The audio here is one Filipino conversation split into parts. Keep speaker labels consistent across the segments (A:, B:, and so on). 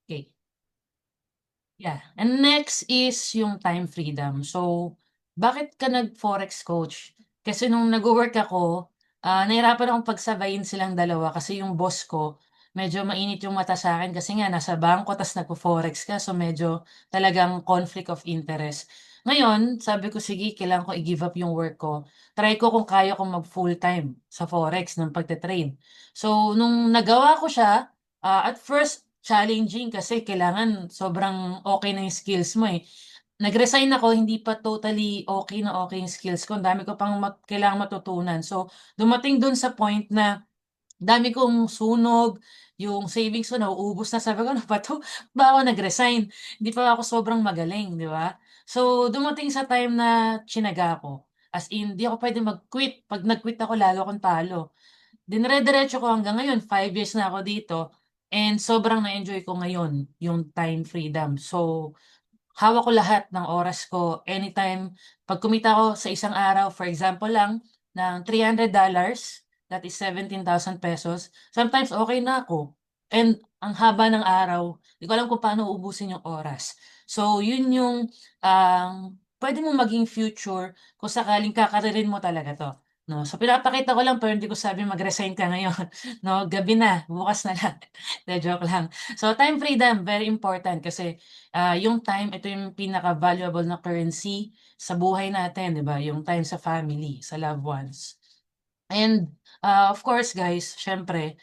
A: Okay. Yeah. And next is yung time freedom. So, bakit ka nag-forex coach? Kasi nung nagwo-work ako, nahirapan akong pagsabayin silang dalawa kasi yung boss ko, medyo mainit yung mata sa akin kasi nga nasa bangko tas nagfo-forex ka. So, medyo talagang conflict of interest. Ngayon, sabi ko, sige, kailangan ko i-give up yung work ko. Try ko kung kaya kong mag-full-time sa forex ng pagte-trade. So, nung nagawa ko siya, at first, challenging kasi kailangan sobrang okey na yung skills mo, eh. Nag-resign ako hindi pa totally okey na okey yung skills ko, ang dami ko pang kailangang matutunan. So, dumating dun sa point na dami kong sunog, yung savings ko nauubos na. Sabi ko, "Ano ba 'to, ba't ako nag-resign? Hindi pa ako sobrang magaling." 'Di ba? So, dumating sa time na tsinaga ko, as in 'di ako puwedeng mag-quit. 'Pag nag-quit ako lalo akong talo. Dinire-diretso ko hanggang ngayon, 5 years na ako dito and sobrang na-enjoy ko ngayon yung time freedom. So, hawak ko lahat ng oras ko anytime. 'Pag kumita ako sa isang araw, for example lang, ng $300, that is 17,000 pesos, sometimes okay na ako. And ang haba ng araw, di ko alam kung paano uubusin yung oras. So, yun yung, puwede mong maging future kung sakaling kakaririn mo talaga 'to, 'no. So, pinapakita ko lang pero hindi ko sabing mag-resign ka ngayon, 'no, gabi na, bukas na lang. 'Di, joke lang. So, time freedom, very important kasi yung time, ito yung pinaka-valuable na currency sa buhay natin, 'di ba? Yung time sa family, sa loved ones. And, of course guys, siyempre,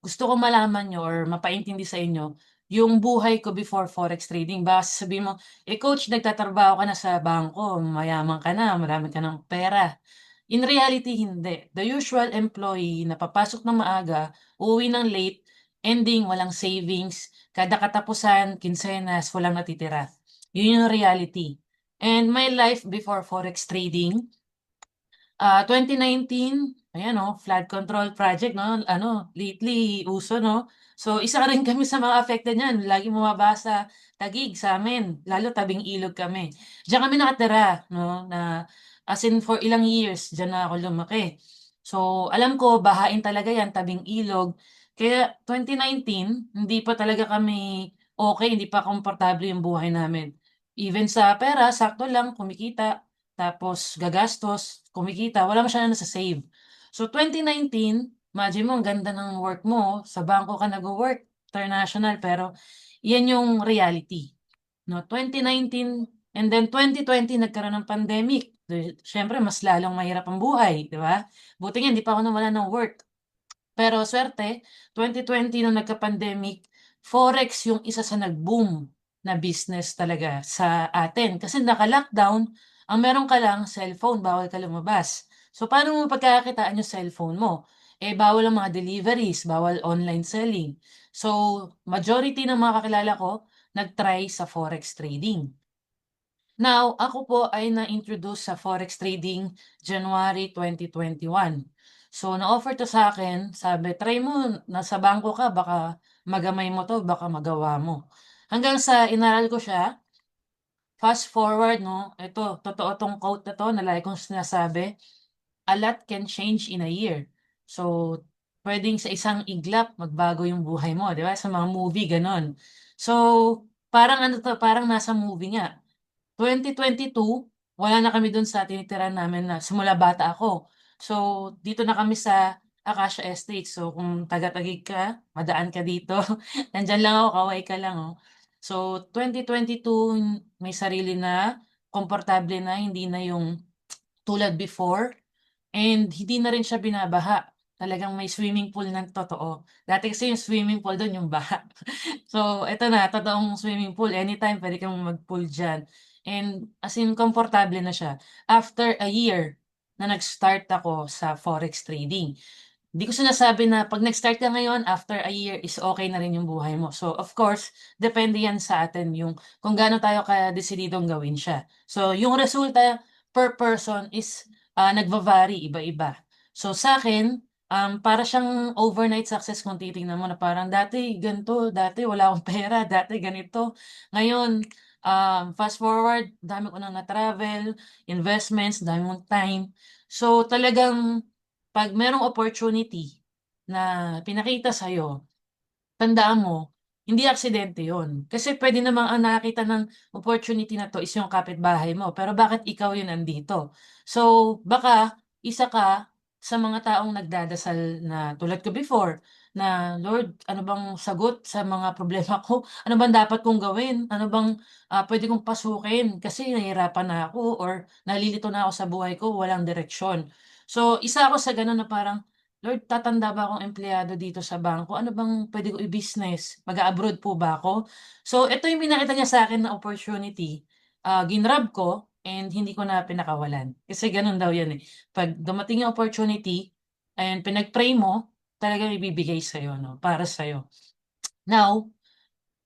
A: gusto ko malaman niyo or mapaintindi sa inyo yung buhay ko before forex trading. Baka sasabihin mo, "Eh, coach nagtatrabaho ka na sa bangko, mayaman ka na, marami ka ng pera." In reality, hindi. The usual employee na papasok ng maaga, uuwi ng late, ending walang savings, kada katapusan, kinsenas, walang natitira. Yun yung reality. And my life before forex trading, 2019, ayan, oh, flood control project 'no, ano, lately uso 'no. So, isa rin kami sa mga affected niyan, laging bumaba sa Taguig sa'min, lalo tabing ilog kami. Diyan kami nakatira 'no, na as in for ilang years diyan na ako lumaki. So, alam ko bahain talaga 'yan, tabing ilog. Kaya 2019 hindi pa talaga kami okey, hindi pa komportable yung buhay namin. Even sa pera sakto lang, kumikita. Tapos gagastos, kumikita, wala masyadong nasa-save. So 2019, imagine mo ang ganda ng work mo, sa bangko ka nagwo-work, international, pero 'yan yung reality, 'no. 2019 and then 2020 nagkaroon ng pandemic, siyempre mas lalong mahirap ang buhay, 'di ba? Buti nga hindi pa ako nawalan ng work. Pero suwerte, 2020 nung nagka-pandemic, forex yung isa sa nag-boom na business talaga sa atin kasi naka-lockdown, ang meron ka lang cellphone, bawal ka lumabas. So, paano mo pagkakakitaan yung cellphone mo? Eh, bawal ang mga deliveries, bawal online selling. So, majority ng mga kakilala ko nag-try sa forex trading. Now, ako po ay na-introduce sa forex trading January 2021. So, na-offer 'to sa akin, sabi, "Try mo, nasa bangko ka, baka magamay mo 'to, baka magawa mo." Hanggang sa inaral ko siya, fast forward 'no, ito, totoo 'tong quote na 'to na lagi kong sinasabi, "A lot can change in a year." So, puwedeng sa isang iglap magbago yung buhay mo, 'di ba, sa mga movie gano'n. So, parang ano 'to, parang nasa movie nga. 2022, wala na kami dun sa tinitirahan namin na simula bata ako. So, dito na kami sa Acacia Estate. So, kung taga-Taguig ka, madaan ka dito. Nandiyan lang ako, kaway ka lang, oh. So, 2022, may sarili na, komportable na, hindi na yung tulad before. And hindi na rin siya binabaha. Talagang may swimming pool ng totoo. Dati kasi yung swimming pool dun yung baha. So, eto na, totoong swimming pool. Anytime puwede kang mag-pool diyan. And as in komportable na siya. After a year na nag-start ako sa forex trading. Hindi ko sinasabi na 'pag nag-start ka ngayon, after a year is okey na rin yung buhay mo. So, of course, depende yan sa atin yung kung gaano tayo kadesididong gawin siya. So, yung resulta per person is, nagva-vary, iba-iba. So, sa'kin, para siyang overnight success kung titingnan mo na parang dati gan'to, dati wala akong pera, dati ganito. Ngayon, fast forward, dami ko ng na-travel, investments, dami mong time. So, talagang 'pag merong opportunity na pinakita sa'yo, tandaan mo, hindi aksidente yun. Kasi pwede namang ang nakakita ng opportunity na 'to is yung kapitbahay mo, pero bakit ikaw yung nandito? So, baka isa ka sa mga taong nagdadasal na tulad ko before, na, "Lord, ano bang sagot sa mga problema ko? Ano bang dapat kong gawin? Ano bang, puwede kong pasukin kasi nahihirapan na ako or nalilito na ako sa buhay ko, walang direksyon." So, isa ako sa gano'n na parang, "Lord, tatanda ba akong empleyado dito sa bangko? Ano bang puwede ko i-business? Mag-a-abroad po ba ako?" So, ito yung pinakita niya sa'kin na opportunity, ginrab ko and hindi ko na pinakawalan. Kasi gano'n daw 'yan, eh, 'pag dumating yung opportunity and pinag-pray mo, talagang ibibigay sa'yo 'no, para sa'yo. Now,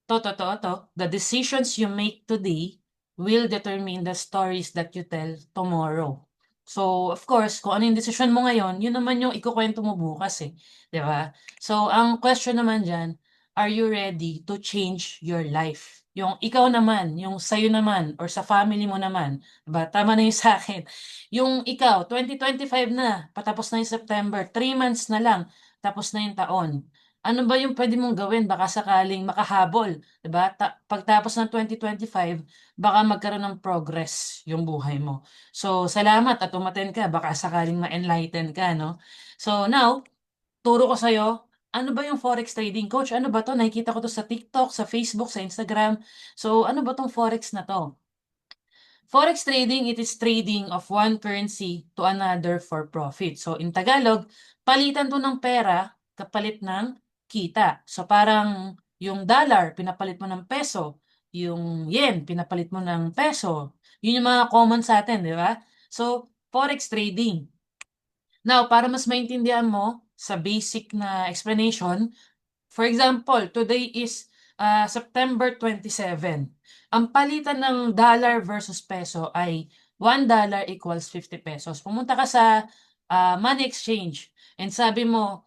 A: totoo 'to, the decisions you make today will determine the stories that you tell tomorrow. So, of course, kung ano yung desisyon mo ngayon, yun naman yung ikukuwento mo bukas, eh, 'di ba? So, ang question naman diyan, are you ready to change your life? Yung ikaw naman, yung sa'yo naman or sa family mo naman, 'di ba, tama na yung sa'kin. Yung ikaw, 2025 na, patapos na yung September, 3 months na lang, tapos na yung taon. Ano ba yung puwede mong gawin baka sakaling makahabol, 'di ba? Pagtapos ng 2025 baka magkaroon ng progress yung buhay mo. So, salamat at umattend ka baka sakaling ma-enlighten ka 'no. So now, turo ko sa'yo, ano ba yung forex trading? Coach, ano ba 'to? Nakikita ko 'to sa TikTok, sa Facebook, sa Instagram. So, ano ba 'tong forex na 'to? Forex trading, it is trading of one currency to another for profit. So in Tagalog, palitan 'to ng pera kapalit ng kita. So parang yung dollar pinapalit mo ng peso, yung yen pinapalit mo ng peso. Yun yung mga common sa atin, 'di ba? So forex trading. Now, para mas maintindihan mo sa basic na explanation, for example, today is September 27. Ang palitan ng dollar versus peso ay $1 equals 50 pesos. Pumunta ka sa money exchange and sabi mo,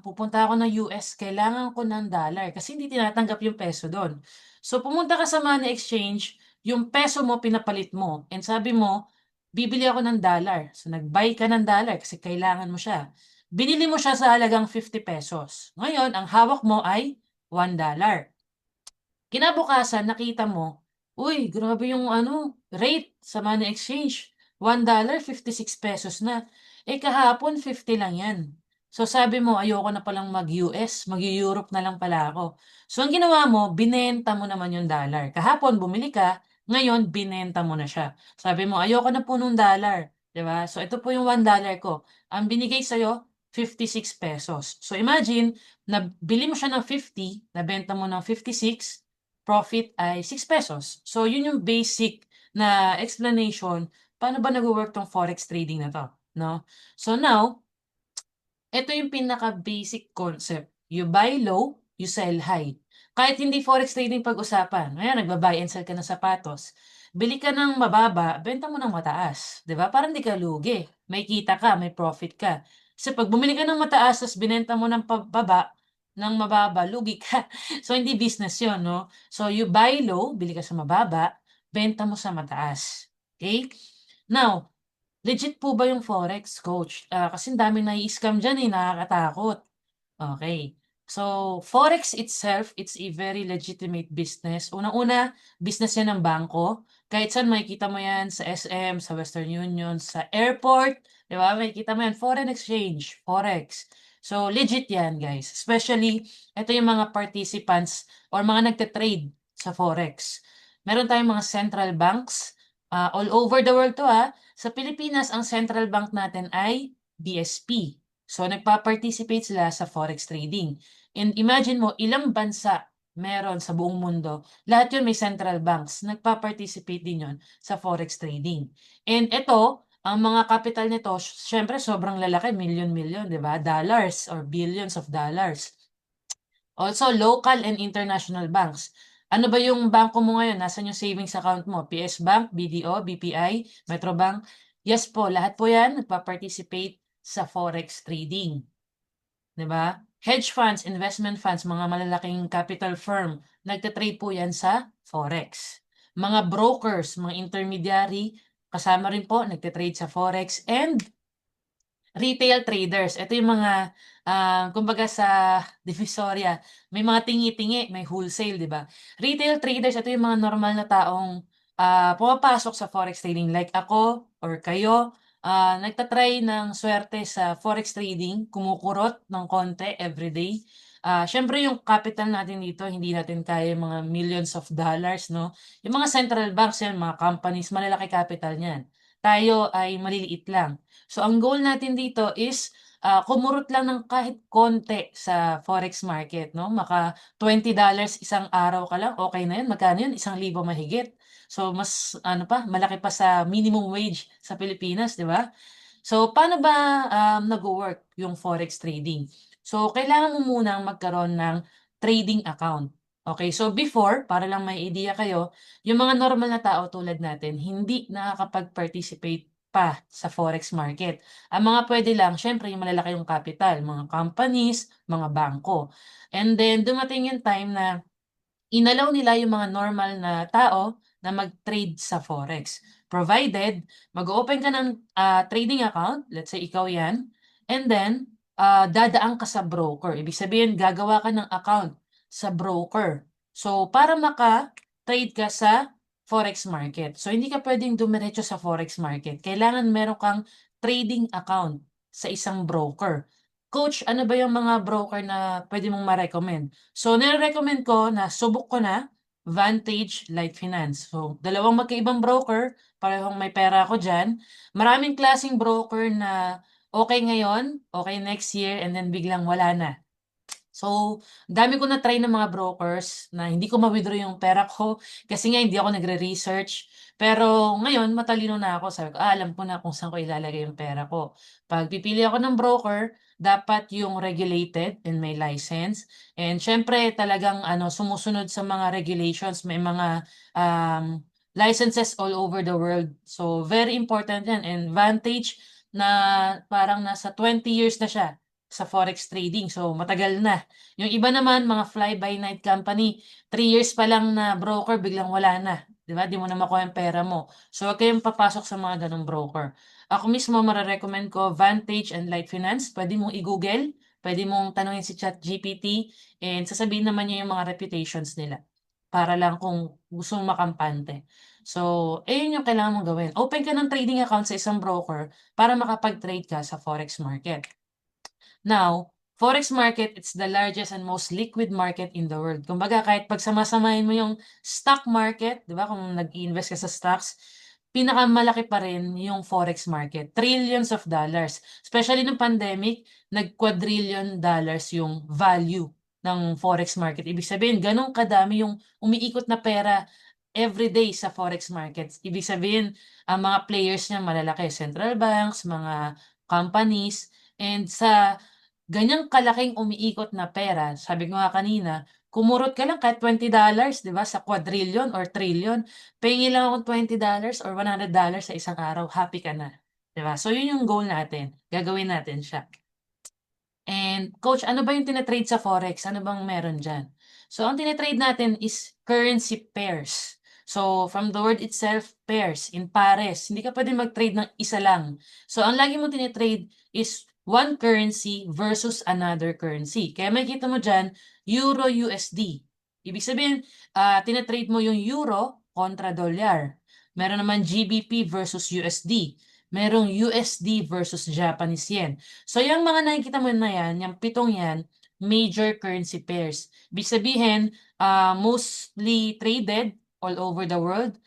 A: pupunta ako ng US, kailangan ko ng dollar kasi hindi tinatanggap yung peso doon. So pumunta ka sa money exchange, yung peso mo pinapalit mo and sabi mo, bibili ako ng dollar. So nag-buy ka ng dollar kasi kailangan mo siya. Binili mo siya sa halagang 50 pesos. Ngayon, ang hawak mo ay $1. Kinabukasan nakita mo, uy, grabe yung ano, rate sa money exchange. $1, 56 pesos na. Eh kahapon 50 lang yan. So sabi mo, ayoko na palang mag-US, mag-Europe na lang pala ako. So ang ginawa mo, binenta mo naman yung dollar. Kahapon bumili ka, ngayon binenta mo na siya. Sabi mo, ayoko na po nung dollar. 'Di ba? So ito po yung $1 ko. Ang binigay sa'yo, 56 pesos. So imagine, nabili mo siya ng 50, nabenta mo ng 56, profit ay 6 pesos. So, yun yung basic na explanation paano ba nagwo-work tong forex trading na 'to, 'no? So now, eto yung pinaka-basic concept. You buy low, you sell high. Kahit hindi forex trading pag-usapan, ayan nagba-buy and sell ka ng sapatos, bili ka ng mababa, benta mo ng mataas, 'di ba? Para hindi ka lugi, may kita ka, may profit ka. Kasi 'pag bumili ka ng mataas ta's binenta mo ng ng mababa, lugi ka. So, hindi business 'yun 'no? So, you buy low, bili ka sa mababa, benta mo sa mataas, okey? Now, legit po ba yung forex, coach? Kasi ang daming nai-scam diyan, eh, nakakatakot. Okay. So, forex itself, it's a very legitimate business. Unang-una, business yan ng bangko. Kahit saan makikita mo yan sa SM, sa Western Union, sa airport, 'di ba? Makikita mo yan, foreign exchange, forex. So, legit yan, guys. Especially, ito yung mga participants or mga nagte-trade sa forex. Meron tayong mga central banks, all over the world 'to, Sa Pilipinas, ang central bank natin ay BSP. So, nagpa-participate sila sa forex trading. And imagine mo, ilang bansa meron sa buong mundo. Lahat yun may central banks. Nagpa-participate din yun sa forex trading. And ito, ang mga capital nito, syempre sobrang lalaki, million-million, di ba? Dollars or billions of dollars. Also, local and international banks. Ano ba yung bangko mo ngayon? Nasaan yung savings account mo? PS Bank, BDO, BPI, Metrobank? Yes po, lahat po yan nagpa-participate sa forex trading. 'Di ba? Hedge funds, investment funds, mga malalaking capital firm, nagte-trade po yan sa forex. Mga brokers, mga intermediary, kasama rin po, nagte-trade sa forex and retail traders, ito yung mga Kumbaga sa Divisoria, may mga tingi-tingi, may wholesale, 'di ba? Retail traders, ito yung mga normal na taong pumapasok sa forex trading like ako or kayo, nagta-try ng swerte sa forex trading, kumukurot ng konti everyday. Siyempre yung capital natin dito, hindi natin kaya yung mga millions of dollars, no? Yung mga central banks yan, mga companies, malalaki capital niyan. Tayo ay maliliit lang. So ang goal natin dito is kumurot lang ng kahit konti sa forex market, no? Maka $20 isang araw ka lang, okay na yun. Magkano yun? 1,000 mahigit. So mas ano pa, malaki pa sa minimum wage sa Pilipinas, 'di ba? So paano ba nagwo-work yung forex trading? So kailangan mo munang magkaroon ng trading account. Okay, so before, para lang may idea kayo, yung mga normal na tao tulad natin, hindi nakakapag-participate pa sa forex market. Ang mga pwede lang, syempre yung malalaki yung capital, mga companies, mga bangko. And then dumating yung time na inalaw nila yung mga normal na tao na mag-trade sa forex. Provided, mag-open ka ng trading account, let's say ikaw yan, and then dadaan ka sa broker. Ibig sabihin, gagawa ka ng account sa broker. So, para maka-trade ka sa forex market. So, hindi ka pwedeng dumiretso sa forex market. Kailangan meron kang trading account sa isang broker. Coach, ano ba yung mga broker na pwede mong ma-recommend? So, nire-recommend ko na subok ko na Vantage Light Finance. So, dalawang magkaibang broker, parehong may pera ako dyan. Maraming klaseng broker na okay ngayon, okay next year, and then biglang wala na. So, dami ko na-try ng mga brokers na hindi ko ma-withdraw yung pera ko kasi nga hindi ako nagre-research. Pero ngayon, matalino na ako. Sabi ko, alam ko na kung saan ko ilalagay yung pera ko. Pag pipili ako ng broker, dapat yung regulated and may license. And syempre, talagang sumusunod sa mga regulations. May mga licenses all over the world. So, very important yan. And Vantage na parang nasa 20 years na siya sa forex trading. So, matagal na. Yung iba naman, mga fly-by-night company, 3 years pa lang na broker, biglang wala na. Di ba? Di mo na makuha yung pera mo. So, huwag kayong papasok sa mga ganong broker. Ako mismo, mararecommend ko Vantage and Light Finance. Pwede mong i-google, pwede mong tanungin si ChatGPT, and sasabihin naman niya yung mga reputations nila. Para lang kung gusto mong makampante. So, ayun yung kailangan mong gawin. Open ka ng trading account sa isang broker para makapag-trade ka sa forex market. Now, forex market, it's the largest and most liquid market in the world. Kumbaga, kahit pagsamasamahin mo yung stock market, di ba, kung nag-invest ka sa stocks, pinakamalaki pa rin yung forex market. Trillions of dollars. Especially nung pandemic, nag-quadrillion dollars yung value ng forex market. Ibig sabihin, ganun kadami yung umiikot na pera everyday sa forex markets. Ibig sabihin, ang mga players niya malalaki, central banks, mga companies, and sa ganyang kalaking umiikot na pera, sabi ko nga kanina, kumurot ka lang kahit $20, 'di ba, sa quadrillion or trillion. Pahingi lang akong $20 or $100 sa isang araw, happy ka na, 'di ba? So yun yung goal natin, gagawin natin siya. And coach, ano ba yung tina-trade sa forex? Ano bang meron diyan? So ang tina-trade natin is currency pairs. So from the word itself, pairs, in pares. Hindi ka pwedeng mag-trade ng isa lang. So ang lagi mo tina-trade is one currency versus another currency. Kaya makikita mo diyan, Euro USD. Ibig sabihin, tina-trade mo yung euro kontra dolyar. Meron naman GBP versus USD. Merong USD versus Japanese yen. So, yung mga nakikita mo na yan, yung pitong yan, major currency pairs. Ibig sabihin, mostly traded all over the world.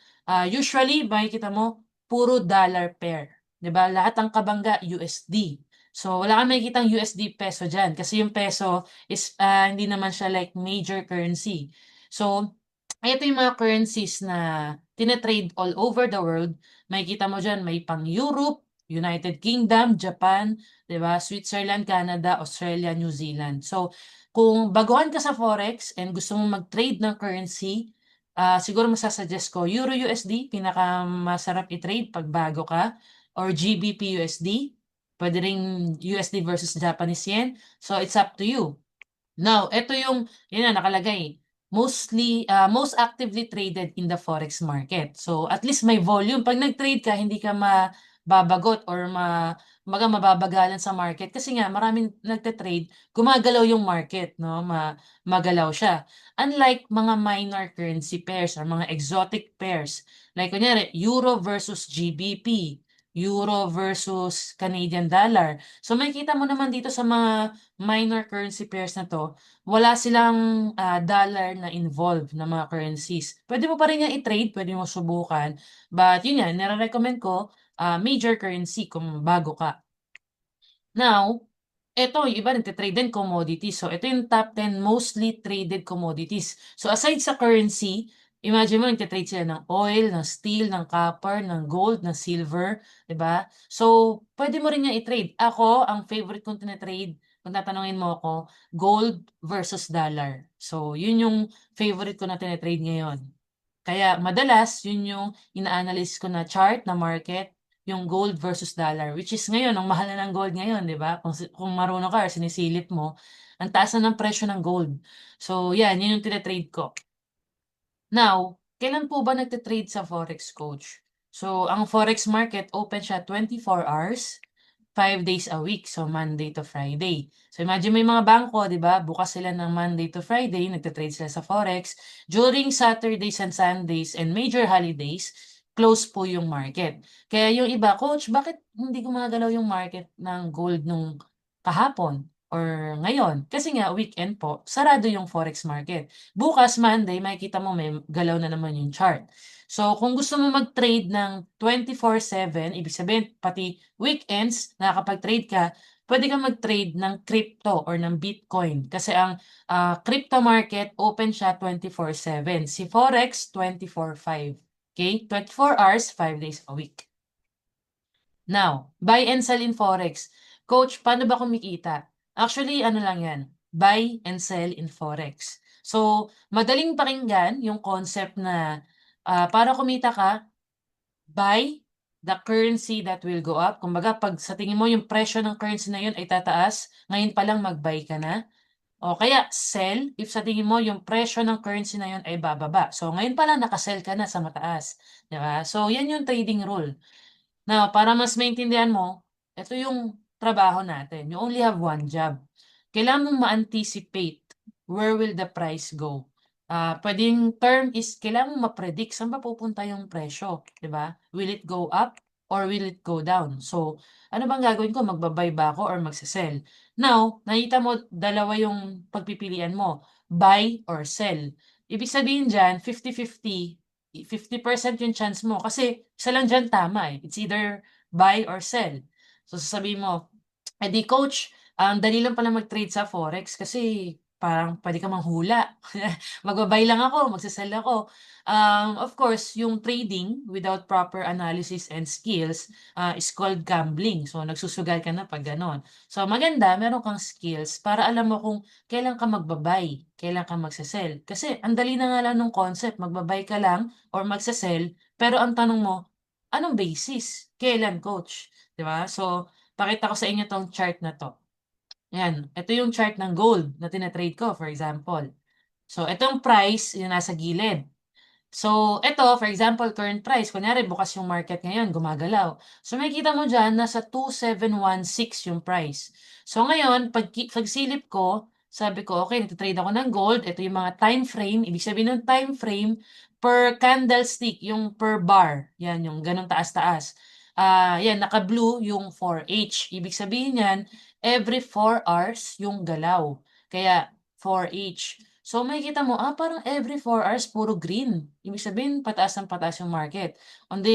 A: Usually, makikita mo, puro dollar pair. 'Di ba? Lahat ng kabangga, USD. So, wala kang makikitang USD peso dyan. Kasi yung peso is, hindi naman siya like major currency. So, ito yung mga currencies na tinatrade all over the world. Makikita mo dyan, may pang Europe, United Kingdom, Japan, 'di ba? Switzerland, Canada, Australia, New Zealand. So, kung baguhan ka sa forex and gusto mong mag-trade ng currency, siguro masasuggest ko Euro USD, pinakamasarap i-trade pag bago ka, or GBP USD. Pwede ring USD versus Japanese yen. So, it's up to you. Now, ito yung, yun na nakalagay, most actively traded in the forex market. So, at least may volume. Pag nag-trade ka, hindi ka babagot or kumbaga mababagalan sa market kasi nga maraming nagte-trade, gumagalaw yung market 'no, magalaw siya. Unlike mga minor currency pairs or mga exotic pairs, like kunyari Euro versus GBP, Euro versus Canadian dollar. So makikita mo naman dito sa mga minor currency pairs na 'to, wala silang, dollar na involved na mga currencies. Puwede mo pa rin yang i-trade, puwede mo subukan, but yun nga nire-recommend ko, major currency kung bago ka. Now, eto yung iba nagte-trade din commodities. So ito yung top 10 mostly traded commodities. So aside sa currency, imagine mo nagte-trade sila ng oil, ng steel, ng copper, ng gold, ng silver, 'di ba? So pwede mo rin yang i-trade. Ako, ang favorite kong trade kung tatanungin mo ako, gold versus dollar. So yun yung favorite ko na trade ngayon. Kaya madalas yun yung ina-analyze ko na chart na market, yung gold versus dollar, which is ngayon ang mahal na ng gold ngayon, 'di ba? Kung marunong ka or sinisilip mo, ang taas na ng presyo ng gold. So 'yan, yun yung trade ko. Now, kailan po ba nagte-trade sa forex, coach? So ang forex market open siya 24 hours, 5 days a week, so Monday to Friday. So imagine mo yung mga bangko, 'di ba? Bukas sila ng Monday to Friday, nagte-trade sila sa forex. During Saturdays and Sundays and major holidays, close po yung market. Kaya yung iba, coach, bakit hindi gumagalaw yung market ng gold nung kahapon or ngayon? Kasi nga weekend po, sarado yung forex market. Bukas Monday, makikita mo may galaw na naman yung chart. So kung gusto mo mag-trade ng 24/7, ibig sabihin pati weekends nakakapag-trade ka, pwede kang mag-trade ng crypto or ng Bitcoin kasi ang crypto market open siya 24/7. Si Forex 24/5. Okay? 24 hours, 5 days a week. Now, buy and sell in Forex. Coach, paano ba kumikita? Actually, ano lang yan, buy and sell in Forex. So, madaling pakinggan yung concept na para kumita ka, buy the currency that will go up. Kumbaga, pag sa tingin mo yung presyo ng currency na yun ay tataas, ngayon pa lang mag-buy ka na. O kaya sell if sa tingin mo yung presyo ng currency na yun ay bababa. So, ngayon pa lang nakasell ka na sa mataas. 'Di ba? So, yan yung trading rule. Now, para mas maintindihan mo, ito yung trabaho natin. You only have one job. Kailangan mong ma-anticipate where will the price go. Pwedeng term is kailangan mong ma-predict saan ba pupunta yung presyo, 'di ba? Will it go up or will it go down? So, ano bang gagawin ko? Magba-buy ba ako or magse-sell? Now, nakita mo dalawa yung pagpipilian mo, buy or sell. Ibig sabihin diyan, 50-50 50% yung chance mo kasi isa lang diyan tama, eh. It's either buy or sell. So sasabihin mo, "Eh, di coach, ang dali lang pala mag-trade sa forex kasi parang puwede kang manghula. Magba-buy lang ako, magse-sell ako." Of course, yung trading without proper analysis and skills, is called gambling. So nagsusugal ka na 'pag gano'n. So maganda meron kang skills para alam mo kung kailan ka magba-buy, kailan ka magse-sell. Kasi ang dali na nga lang nung concept, magba-buy ka lang or magse-sell, pero ang tanong mo, anong basis? Kailan, coach? 'Di ba? So pakita ko sa inyo 'tong chart na 'to. Ayan, ito yung chart ng gold na tina-trade ko, for example. So, itong price yung nasa gilid. So, ito, for example, current price. Kunyari, bukas yung market ngayon, gumagalaw. So, makikita mo dyan, nasa 2716 yung price. So, ngayon, pagsilip ko, sabi ko, okay, nagtitrade ako ng gold. Ito yung mga time frame. Ibig sabihin ng time frame, per candlestick, yung per bar. Yan, yung ganong taas-taas. Yan, naka-blue yung 4H. Ibig sabihin yan, every 4 hours yung galaw. Kaya, 4H. So makikita mo, parang every 4 hours puro green. Ibig sabihin pataas ng pataas yung market.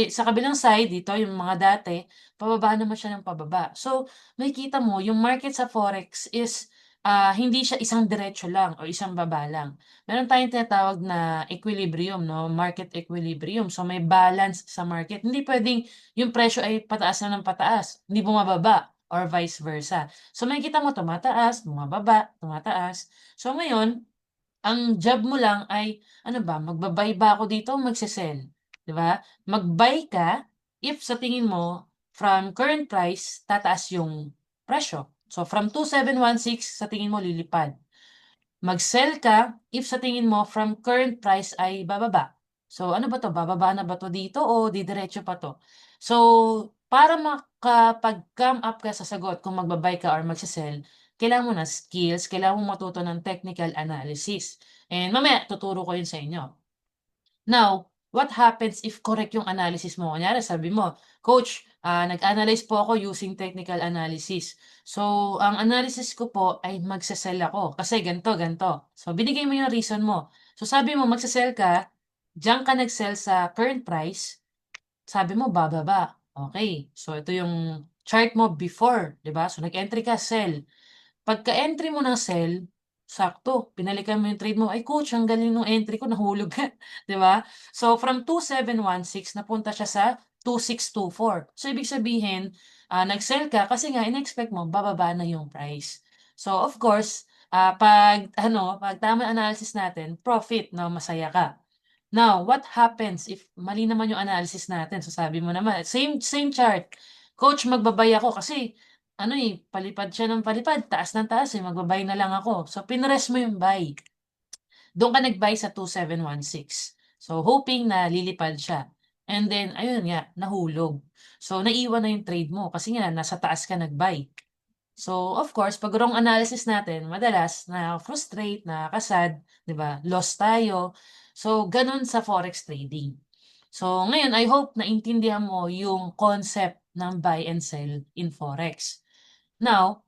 A: Sa kabilang side dito yung mga dati, pababa naman siya ng pababa. So makikita mo yung market sa forex is hindi siya isang diretso lang o isang baba lang. Meron tayong tinatawag na equilibrium, no? Market equilibrium. So may balance sa market. Hindi pwedeng yung presyo ay pataas na ng pataas, hindi bumababa or vice versa. So makikita mo tumataas, bumababa, tumataas. So ngayon, ang job mo lang ay ano ba, magba-buy ba ako dito o magse-sell, 'di ba? Mag-buy ka if sa tingin mo from current price tataas yung presyo. So from 2716 sa tingin mo lilipad. Mag-sell ka if sa tingin mo from current price ay bababa. So ano ba 'to, bababa na ba 'to dito o didiretso pa 'to? So para makapag-come up ka sa sagot kung magba-buy ka or magse-sell, kailangan mo ng skills, kailangan mong matuto ng technical analysis. And mamaya tuturo ko 'yun sa inyo. Now, what happens if correct yung analysis mo? Kunyari sabi mo, "Coach, nag-analyze po ako using technical analysis. So, ang analysis ko po ay magse-sell ako kasi ganito, ganito." So, binigay mo yung reason mo. So, sabi mo magse-sell ka, diyan ka nag-sell sa current price, sabi mo bababa. Okay, so ito yung chart mo before, 'di ba? So, nag-entry ka, sell. Pagka-entry mo ng sell, sakto binalikan mo yung trade mo, "Ay coach ang galing nung entry ko nahulog ka." 'Di ba? So from 2,716 napunta siya sa 2,624. So ibig sabihin, nag-sell ka kasi nga in-expect mo bababa na yung price. So of course, 'pag tama analysis natin, profit 'no, masaya ka. Now, what happens if mali naman yung analysis natin? So sabi mo naman, same same chart, "Coach magba-buy ako kasi palipad siya ng palipad, taas ng taas, magba-buy na lang ako." So pinress mo yung buy. Do'n ka nag-buy sa 2,716. So hoping na lilipad siya and then ayun nga, nahulog. So naiwan na yung trade mo kasi nga nasa taas ka nag-buy. So of course 'pag wrong analysis natin madalas na-frustrate, nakaka-sad, 'di ba? Loss tayo. So gano'n sa forex trading. So ngayon I hope naintindihan mo yung concept ng buy and sell in forex. Now,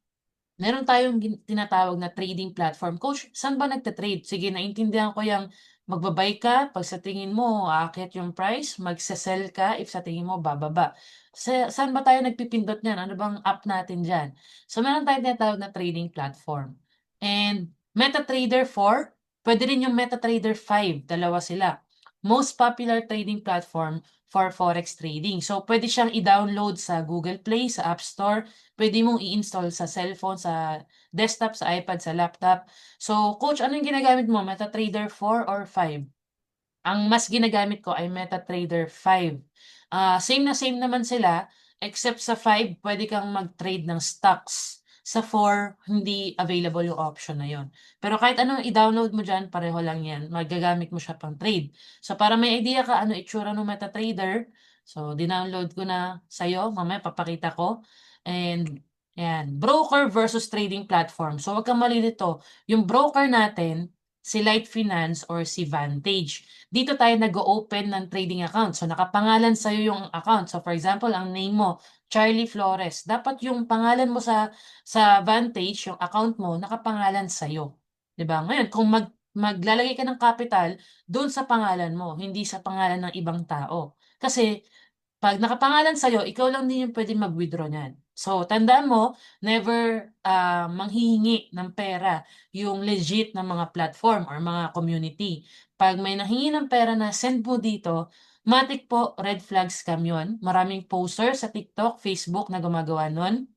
A: meron tayong tinatawag na trading platform. Coach, saan ba nagta-trade? Sige, naintindihan ko yung magba-buy ka 'pag sa tingin mo aakyat yung price, magse-sell ka if sa tingin mo bababa. Saan ba tayo nagpipindot niyan? Ano bang app natin diyan? So, meron tayong tinatawag na trading platform. And MetaTrader 4, puwede rin yung MetaTrader 5, dalawa sila. Most popular trading platform for forex trading. So, puwede siyang i-download sa Google Play, sa App Store. Puwede mong i-install sa cellphone, sa desktop, sa iPad, sa laptop. So, coach ano yung ginagamit mo, MetaTrader 4 or 5? Ang mas ginagamit ko ay MetaTrader 5. Same naman sila except sa 5 puwede kang mag-trade ng stocks. Sa 4 hindi available yung option na yun. Pero kahit anong i-download mo diyan pareho lang 'yan, magagamit mo siya pang-trade. So, para may idea ka ano itsura ng MetaTrader, so dinownload ko na sa'yo, mamaya papakita ko and ayan, broker versus trading platform. So, wag kang malilito, yung broker natin si Light Finance or si Vantage. Dito tayo nag-o-open ng trading account. So, nakapangalan sa'yo yung account. So, for example, ang name mo, Charlie Flores. Dapat yung pangalan mo sa Vantage, yung account mo, nakapangalan sa'yo. 'Di ba? Ngayon, kung maglalagay ka ng capital doon sa pangalan mo, hindi sa pangalan ng ibang tao. Kasi 'pag nakapangalan sa'yo, ikaw lang din yung puwedeng mag-withdraw niyan. So, tandaan mo, never, manghihingi ng pera yung legit na mga platform or mga community. 'Pag may nanghingi ng pera na send mo dito, matik po red flag scam yun. Maraming poster sa TikTok, Facebook na gumagawa nun.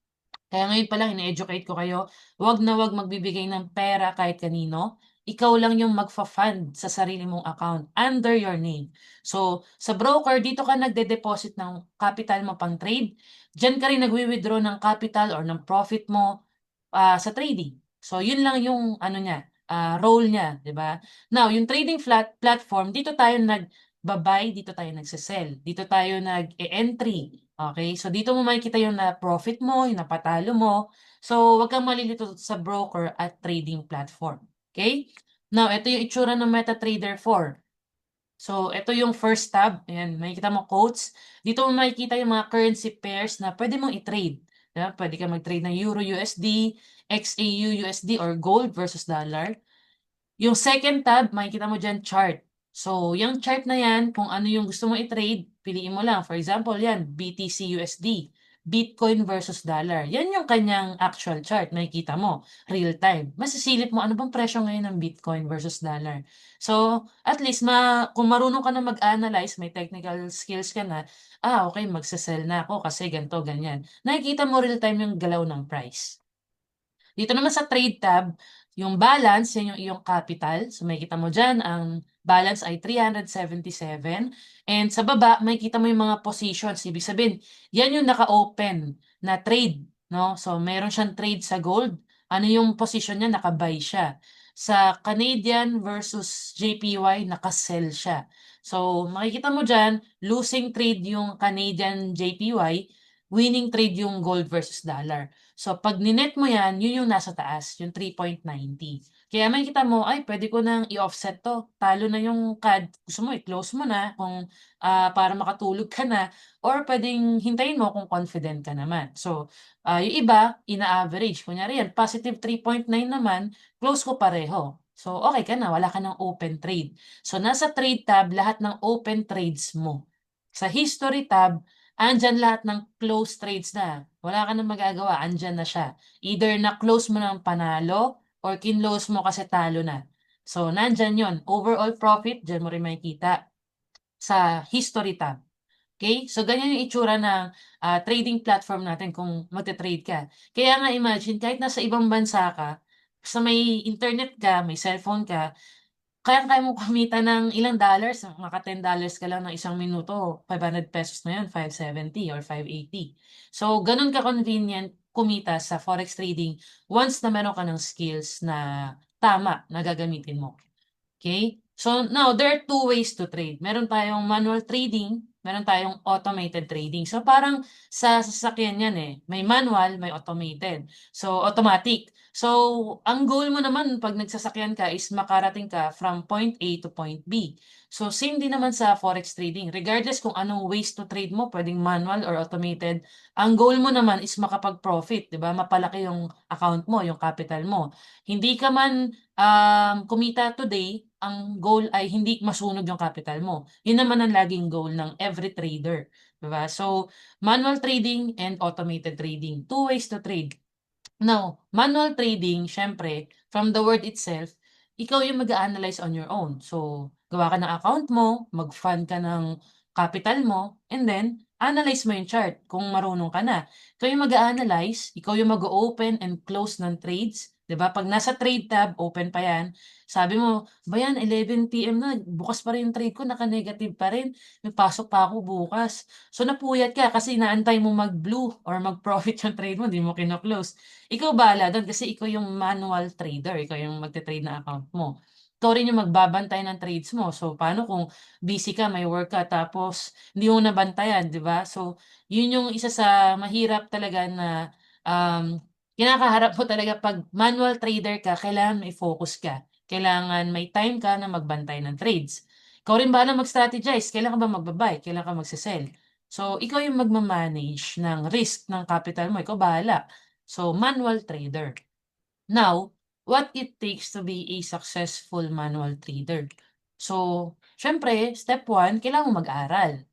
A: Kaya ngayon pa lang ine-educate ko kayo, 'wag na 'wag magbibigay ng pera kahit kanino. Ikaw lang yung magfa-fund sa sarili mong account under your name. So, sa broker dito ka nagde-deposit ng capital mo pang-trade, diyan ka rin nagwi-withdraw ng capital or ng profit mo, sa trading. So, yun lang yung ano niya, role niya, 'di ba? Now, yung trading platform, dito tayo nagba-buy, dito tayo nagse-sell, dito tayo nag-e-entry. Okay, so dito mo makikita yung na-profit mo, yung napatalo mo. So, wag kang malilito sa broker at trading platform. Okay? Now, ito yung itsura ng MetaTrader 4. So, ito yung first tab. Ayan, makikita mo quotes. Dito mo makikita yung mga currency pairs na pwede mong i-trade. Diba? Pwede ka mag-trade ng Euro USD, XAU USD, or gold versus dollar. Yung second tab, makikita mo diyan chart. So, yung chart na yan, kung ano yung gusto mong i-trade, piliin mo lang. For example, yan, BTC USD, Bitcoin versus dollar. Yan yung kanyang actual chart. Makikita mo, real time. Masisilip mo, ano bang presyo ngayon ng Bitcoin versus dollar. So, at least, kung marunong ka na mag-analyze, may technical skills ka na, okay, magsa-sell na ako kasi ganito, ganyan. Nakikita mo real time yung galaw ng price. Dito naman sa trade tab, yung balance, yan yung iyong capital. So makikita mo dyan, ang balance ay 377. And sa baba, makikita mo yung mga positions. Ibig sabihin, yan yung naka-open na trade. No? So meron siyang trade sa gold. Ano yung position niya? Naka-buy siya. Sa Canadian versus JPY, naka-sell siya. So makikita mo dyan, losing trade yung Canadian JPY, winning trade yung gold versus dollar. So, pag ninet mo yan, yun yung nasa taas, yung 3.90. Kaya makikita mo, ay, pwede ko nang i-offset to. Talo na yung CAD. Gusto mo, i-close mo na kung para makatulog ka na. Or pwedeng hintayin mo kung confident ka naman. So, yung iba, ina-average. Kunyari yan, positive 3.9 naman, close ko pareho. So, okay ka na, wala ka ng open trade. So, nasa trade tab, lahat ng open trades mo. Sa history tab, andyan lahat ng close trades na. Wala ka nang magagawa, andyan na siya. Either na-close mo ng panalo or kinlose mo kasi talo na. So, nandyan yon. Overall profit, dyan mo rin makikita sa history tab. Okay? So, ganyan yung itsura ng trading platform natin kung magte-trade ka. Kaya nga imagine, kahit nasa ibang bansa ka, sa may internet ka, may cellphone ka, kayang-kaya mo kumita ng ilang dollars, maka $10 ka lang ng isang minuto, ₱500 na yun, 570 or 580. So, ganun ka-convenient kumita sa forex trading once na meron ka ng skills na tama na gagamitin mo. Okay? So now, there are two ways to trade. Meron tayong manual trading, meron tayong automated trading. So parang sa sasakyan yan eh. May manual, may automated. So automatic. So ang goal mo naman pag nagsasakyan ka is makarating ka from point A to point B. So same din naman sa forex trading. Regardless kung anong ways to trade mo, pwedeng manual or automated, ang goal mo naman is makapag-profit, 'di ba? Mapalaki yung account mo, yung capital mo. Hindi ka man kumita today, ang goal ay hindi masunog yung capital mo. Yun naman ang laging goal ng every trader, 'di ba? So, manual trading and automated trading, two ways to trade. Now, manual trading, syempre, from the word itself, ikaw yung mag-a-analyze on your own. So, gawa ka ng account mo, mag-fund ka ng capital mo, and then, analyze mo yung chart kung marunong ka na. Ikaw yung mag-a-analyze, ikaw yung mag-open and close ng trades. 'Di ba? Pag nasa trade tab, open pa yan, sabi mo, ba yan, 11 PM na, bukas pa rin yung trade ko, naka-negative pa rin, may pasok pa ako bukas. So, napuyat ka kasi inaantay mo mag-blue or mag-profit yung trade mo, di mo kino-close. Ikaw bahala do'n kasi ikaw yung manual trader, ikaw yung magte-trade ng account mo. Ikaw rin yung magbabantay ng trades mo. So, paano kung busy ka, may work ka, tapos hindi mo nabantayan, 'di ba? So, yun yung isa sa mahirap talaga na, kinakaharap mo talaga 'pag manual trader ka, kailangan may focus ka. Kailangan may time ka na magbantay ng trades. Ikaw rin bahalang mag-strategize, kailan ka ba magba-buy, kailan ka magse-sell. So, ikaw yung magma-manage ng risk ng capital mo, ikaw bahala. So, manual trader. Now, what it takes to be a successful manual trader? So, syempre, step one, kailangan mo mag-aral,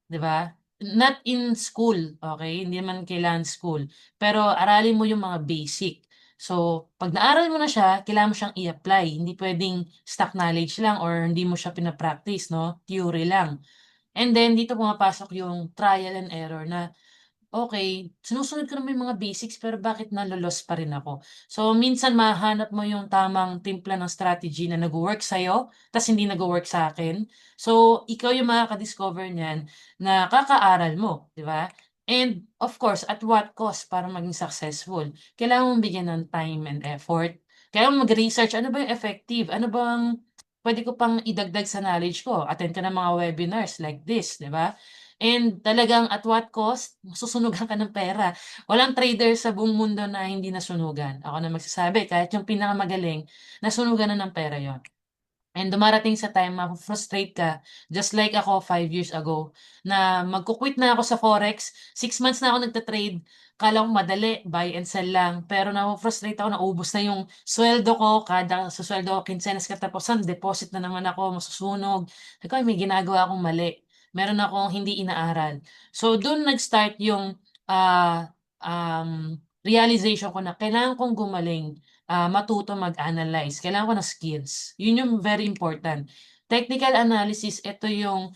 A: 'di ba? Not in school, okay? Hindi man kailangan school. Pero aralin mo yung mga basic. So, pag naaral mo na siya, kailangan mo siyang i-apply. Hindi pwedeng stock knowledge lang or hindi mo siya pina-practice, no? Theory lang. And then, dito pumapasok yung trial and error na okey, sinusunod ko naman yung mga basics pero bakit nalo-lost pa rin ako? So, minsan mahahanap mo yung tamang timpla ng strategy na nagwo-work sa'yo, ta's hindi nagwo-work sa'kin. So, ikaw yung makaka-discover niyan na kakaaral mo, 'di ba? And of course, at what cost para maging successful? Kailangan mong bigyan ng time and effort. Kailangan mong mag-research, ano ba yung effective? Ano bang puwede ko pang idagdag sa knowledge ko? Attend ka ng mga webinars like this, 'di ba? And talagang at what cost, masusunugan ka ng pera. Walang trader sa buong mundo na hindi nasunugan. Ako na magsasabi, kahit yung pinakamagaling, nasunugan na ng pera yon. And dumarating sa time mafu-frustrate ka, just like ako 5 years ago, na magku-quit na ako sa forex, 6 months na ako nagta-trade, akala ko madali, buy and sell lang. Pero nafu-frustrate ako, naubos na yung sweldo ko, kada susweldo ko kinsenas katapusan, deposit na naman ako, masusunog. Sabi ko, "Ay, may ginagawa akong mali, meron akong hindi inaaral." So dun nag-start yung, realization ko na kailangan kong gumaling, matuto mag-analyze, kailangan ko ng skills. Yun yung very important. Technical analysis, ito yung,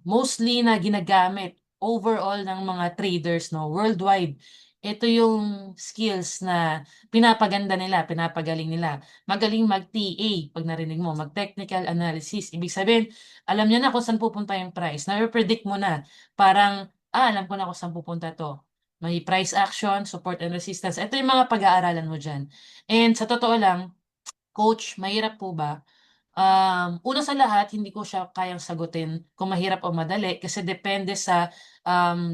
A: mostly na ginagamit overall ng mga traders 'no, worldwide. Ito yung skills na pinapaganda nila, pinapagaling nila. Magaling mag-TA 'pag narinig mo, mag-technical analysis. Ibig sabihin, alam niya na kung saan pupunta yung price, nape-predict mo na. Parang, alam ko na kung saan pupunta 'to. May price action, support and resistance. Ito yung mga pag-aaralan mo diyan. And sa totoo lang, coach, mahirap po ba? Una sa lahat, hindi ko siya kayang sagutin kung mahirap o madali kasi depende sa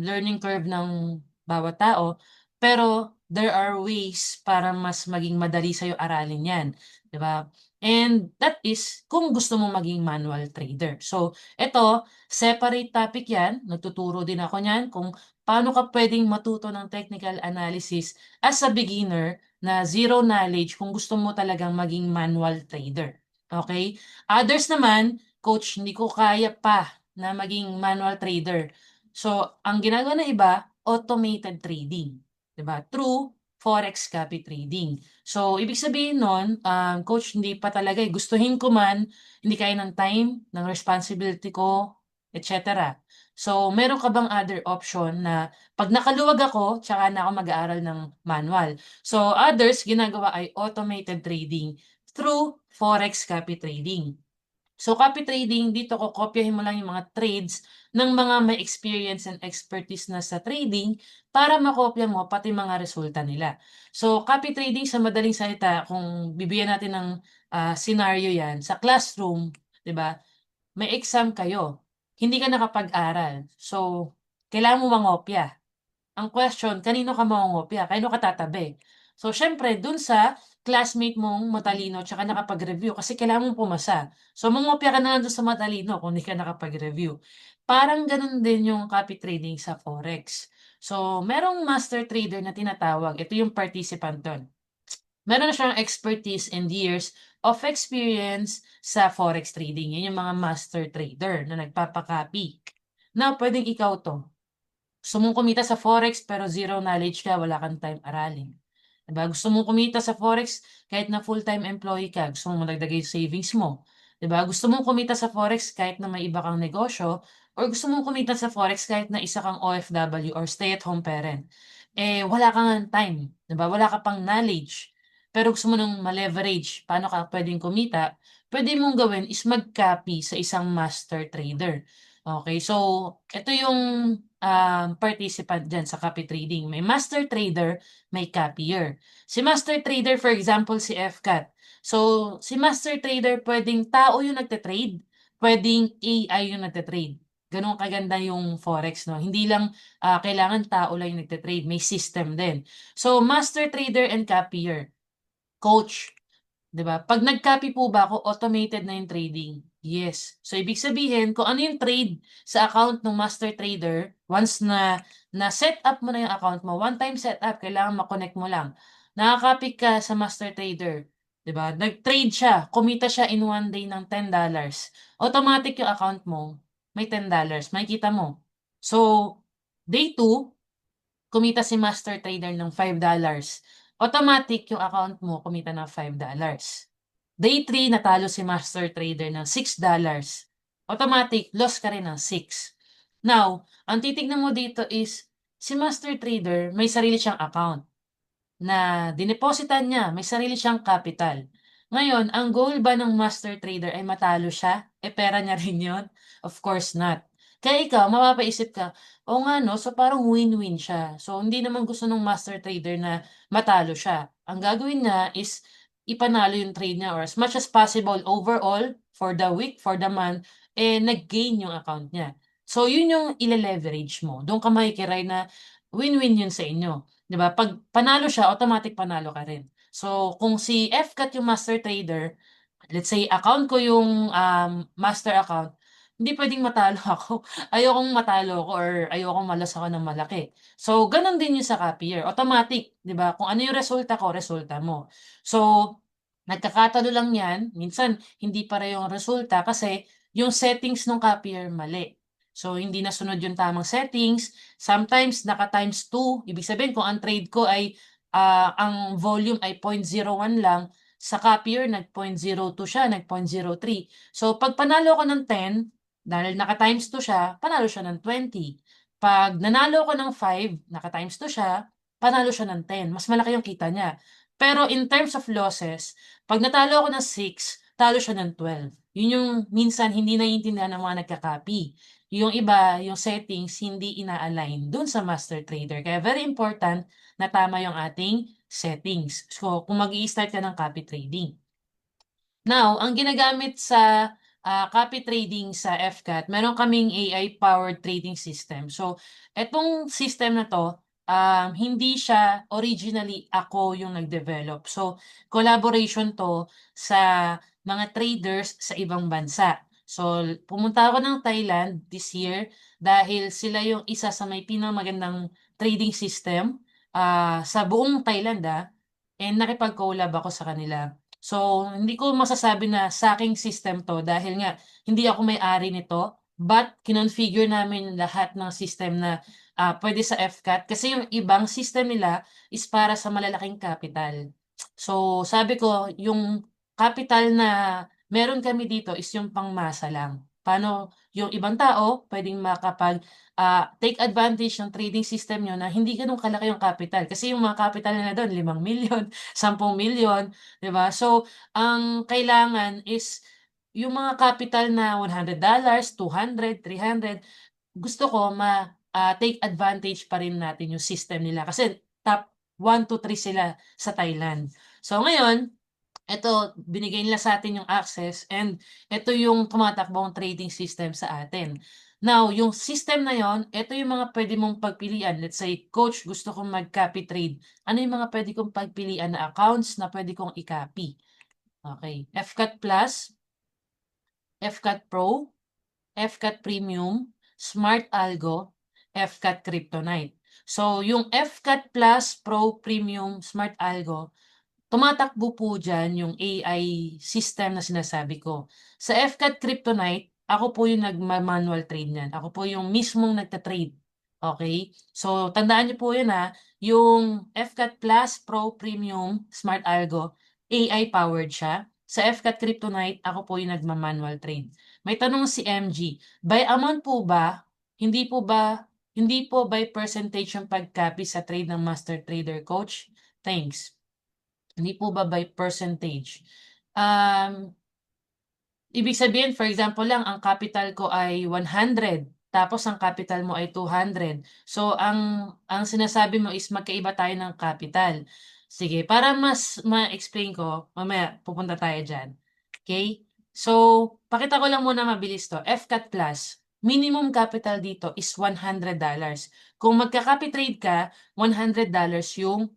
A: learning curve ng bawat tao. Pero there are ways para mas maging madali sa'yo aralin 'yan, 'di ba? And that is kung gusto mong maging manual trader. So, eto separate topic 'yan, nagtuturo din ako niyan kung paano ka puwedeng matuto ng technical analysis as a beginner na zero knowledge kung gusto mo talagang maging manual trader, okey? Others naman, "Coach, hindi ko kaya pa na maging manual trader." So, ang ginagawa ng iba, automated trading, 'di ba, through forex copy trading. So, ibig sabihin nun, "Coach, hindi pa talaga, eh, gustuhin ko man, hindi kaya ng time, ng responsibility ko, et cetera." So, meron ka bang other option na 'pag nakaluwag ako, tsaka na ako mag-aaral ng manual? So, others ginagawa ay automated trading through forex copy trading. So, copy trading, dito kokopyahin mo lang yung mga trades ng mga may experience and expertise na sa trading para makopya mo pati mga resulta nila. So, copy trading sa madaling salita, kung bibigyan natin ng scenario 'yan, sa classroom, 'di ba, may exam kayo, hindi ka nakapag-aral, so kailangan mo mangopya. Ang question, kanino ka mangungopya, kanino ka tatabi? So, siyempre dun sa classmate mong matalino tsaka nakapag-review kasi kailangan mong pumasa. So, mangungopya ka na lang dun sa matalino kung di ka nakapag-review. Parang ganun din yung copy trading sa forex. So, merong master trader na tinatawag, ito yung participant dun. Meron na siyang expertise and years of experience sa forex trading. Yan yung mga master trader na nagpapa-copy. Now, puwedeng ikaw 'to. Gusto mong kumita sa forex pero zero knowledge ka, wala kang time aralin. 'Di ba? Gusto mong kumita sa forex kahit na full-time employee ka, gusto mong madagdagan yung savings mo. 'Di ba? Gusto mong kumita sa forex kahit na may iba kang negosyo or gusto mong kumita sa forex kahit na isa kang OFW or stay-at-home parent. Eh, wala ka ngang time, 'di ba? Wala ka pang knowledge, pero gusto mo ng ma-leverage paano ka puwedeng kumita, puwede mong gawin is mag-copy sa isang master trader. Okay, so ito yung participant diyan sa copy trading. May master trader, may copyer. Si master trader, for example, si FCAT. So, si master trader puwedeng tao yung nagte-trade, puwedeng AI yung nagte-trade. Gano'n kaganda yung forex 'no, hindi lang kailangan tao lang yung nagte-trade, may system din. So, master trader and copyer. Coach, 'di ba? 'Pag nag-copy po ba ako, automated na yung trading? Yes. So, ibig sabihin kung ano yung trade sa account ng master trader, once na na-set up mo na yung account mo, one time setup, kailangan ma-connect mo lang. Nakaka-copy ka sa master trader, 'di ba? Nag-trade siya, kumita siya in one day ng $10, automatic yung account mo may $10, makikita mo. So, day two, kumita si master trader ng $5, automatic yung account mo kumita ng $5. Day three, natalo si master trader ng $6, automatic loss ka rin ng 6. Now, ang titignan mo dito is si master trader may sarili siyang account na dinepositan niya, may sarili siyang capital. Ngayon, ang goal ba ng master trader ay matalo siya? Eh, pera niya rin yun? Of course not. Kaya ikaw, mapapaisip ka, o nga no, so parang win-win siya. So, hindi naman gusto ng master trader na matalo siya. Ang gagawin niya is ipanalo yung trade niya or as much as possible overall for the week, for the month, eh, nag-gain yung account niya. So, yun yung ile-leverage mo. Doon ka makikiray na win-win yun sa inyo. 'Di ba, 'pag panalo siya, automatic panalo ka rin. So, kung si FCAT yung master trader, let's say account ko yung master account, hindi puwedeng matalo ako. Ayokong matalo ako or ayokong ako ng malaki. So, gano'n din yung sa copyer, automatic, 'di ba? Kung ano yung resulta ko, resulta mo. So, nagkakatalo lang 'yan, minsan hindi pareho ang resulta kasi yung settings nung copyer mali. So, hindi nasunod yung tamang settings, sometimes naka times 2, ibig sabihin kung ang trade ko ay ang volume ay 0.01 lang, sa copyer nag 0.02 siya, nag 0.03. So, 'pag panalo ako ng 10, dahil naka times 2 siya, panalo siya ng 20. 'Pag nanalo ako ng 5, naka times 2 siya, panalo siya ng 10, mas malaki yung kita niya. Pero in terms of losses, 'pag natalo ako ng 6, talo siya ng 12. Yun yung minsan hindi naiintindihan ng mga nagka-copy. Yung iba, yung settings hindi ina-align dun sa master trader. Kaya very important na tama yung ating settings. So, kung mag-i-start ka ng copy trading. Now, ang ginagamit sa copy trading sa FCAT, meron kaming AI-powered trading system. So, etong system na 'to, hindi siya originally ako yung nag-develop. So, collaboration 'to sa mga traders sa ibang bansa. So, pumunta ako ng Thailand this year dahil sila yung isa sa may pinakamagandang trading system, sa buong Thailand, and nakipag-collab ako sa kanila. So, hindi ko masasabi na sa'king system 'to dahil nga hindi ako may-ari nito, but kinonfigure namin lahat ng system na, puwede sa FCAT kasi yung ibang system nila is para sa malalaking capital. So, sabi ko yung capital na meron kami dito is yung pangmasa lang. Paano yung ibang tao puwedeng take advantage ng trading system niyo na hindi gano'n kalaki yung capital. Kasi yung mga capital nila do'n 5,000,000, 10,000,000, 'di ba? So, ang kailangan is yung mga capital na $100, 200, 300, gusto ko take advantage pa rin natin yung system nila kasi top 1 to 3 sila sa Thailand. So ngayon, eto binigay nila sa'tin yung access and eto yung tumatakbong trading system sa atin. Now, yung system na yon, eto yung mga puwede mong pagpilian. Let's say, "Coach, gusto kong mag-copy trade." Ano yung mga puwede kong pagpilian na accounts na puwede kong i-copy? Okey, FCAT Plus, FCAT Pro, FCAT Premium, Smart Algo, FCAT Kryptonite. So, yung FCAT Plus, Pro, Premium, Smart Algo, tumatakbo po diyan yung AI system na sinasabi ko. Sa FCAT Kryptonite, ako po yung nagma-manual trade niyan. Ako po yung mismong nagta-trade, okey? So, tandaan niyo po 'yun, yung FCAT Plus, Pro, Premium, Smart Algo, AI powered siya. Sa FCAT Kryptonite, ako po yung nagma-manual trade. May tanong si MG, by amount po ba, hindi po by percentage yung pag-copy sa trade ng master trader, coach? Thanks. Hindi po ba by percentage? Um, Ibig sabihin, for example lang, ang capital ko ay 100, tapos ang capital mo ay 200. So, ang sinasabi mo is magkaiba tayo ng capital. Sige, para mas ma-explain ko, mamaya pupunta tayo diyan. Okay? So, pakita ko lang muna mabilis 'to. FCAT Plus, minimum capital dito is $100. Kung magka-copy trade ka, $100 yung,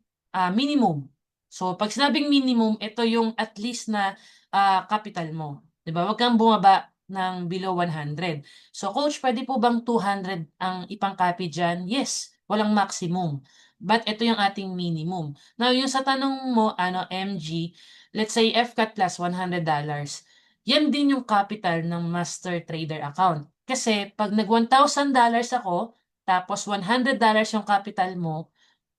A: minimum. So, 'pag sinabing minimum, ito yung at least na, capital mo. 'Di ba, wag kang bumaba ng below 100. So, coach puwede po bang 200 ang ipang-copy diyan? Yes, walang maximum. But ito yung ating minimum. Now, yung sa tanong mo MG, let's say FCAT plus $100, yan din yung capital ng master trader account. Kasi 'pag nag $1,000 ako, tapos $100 yung capital mo,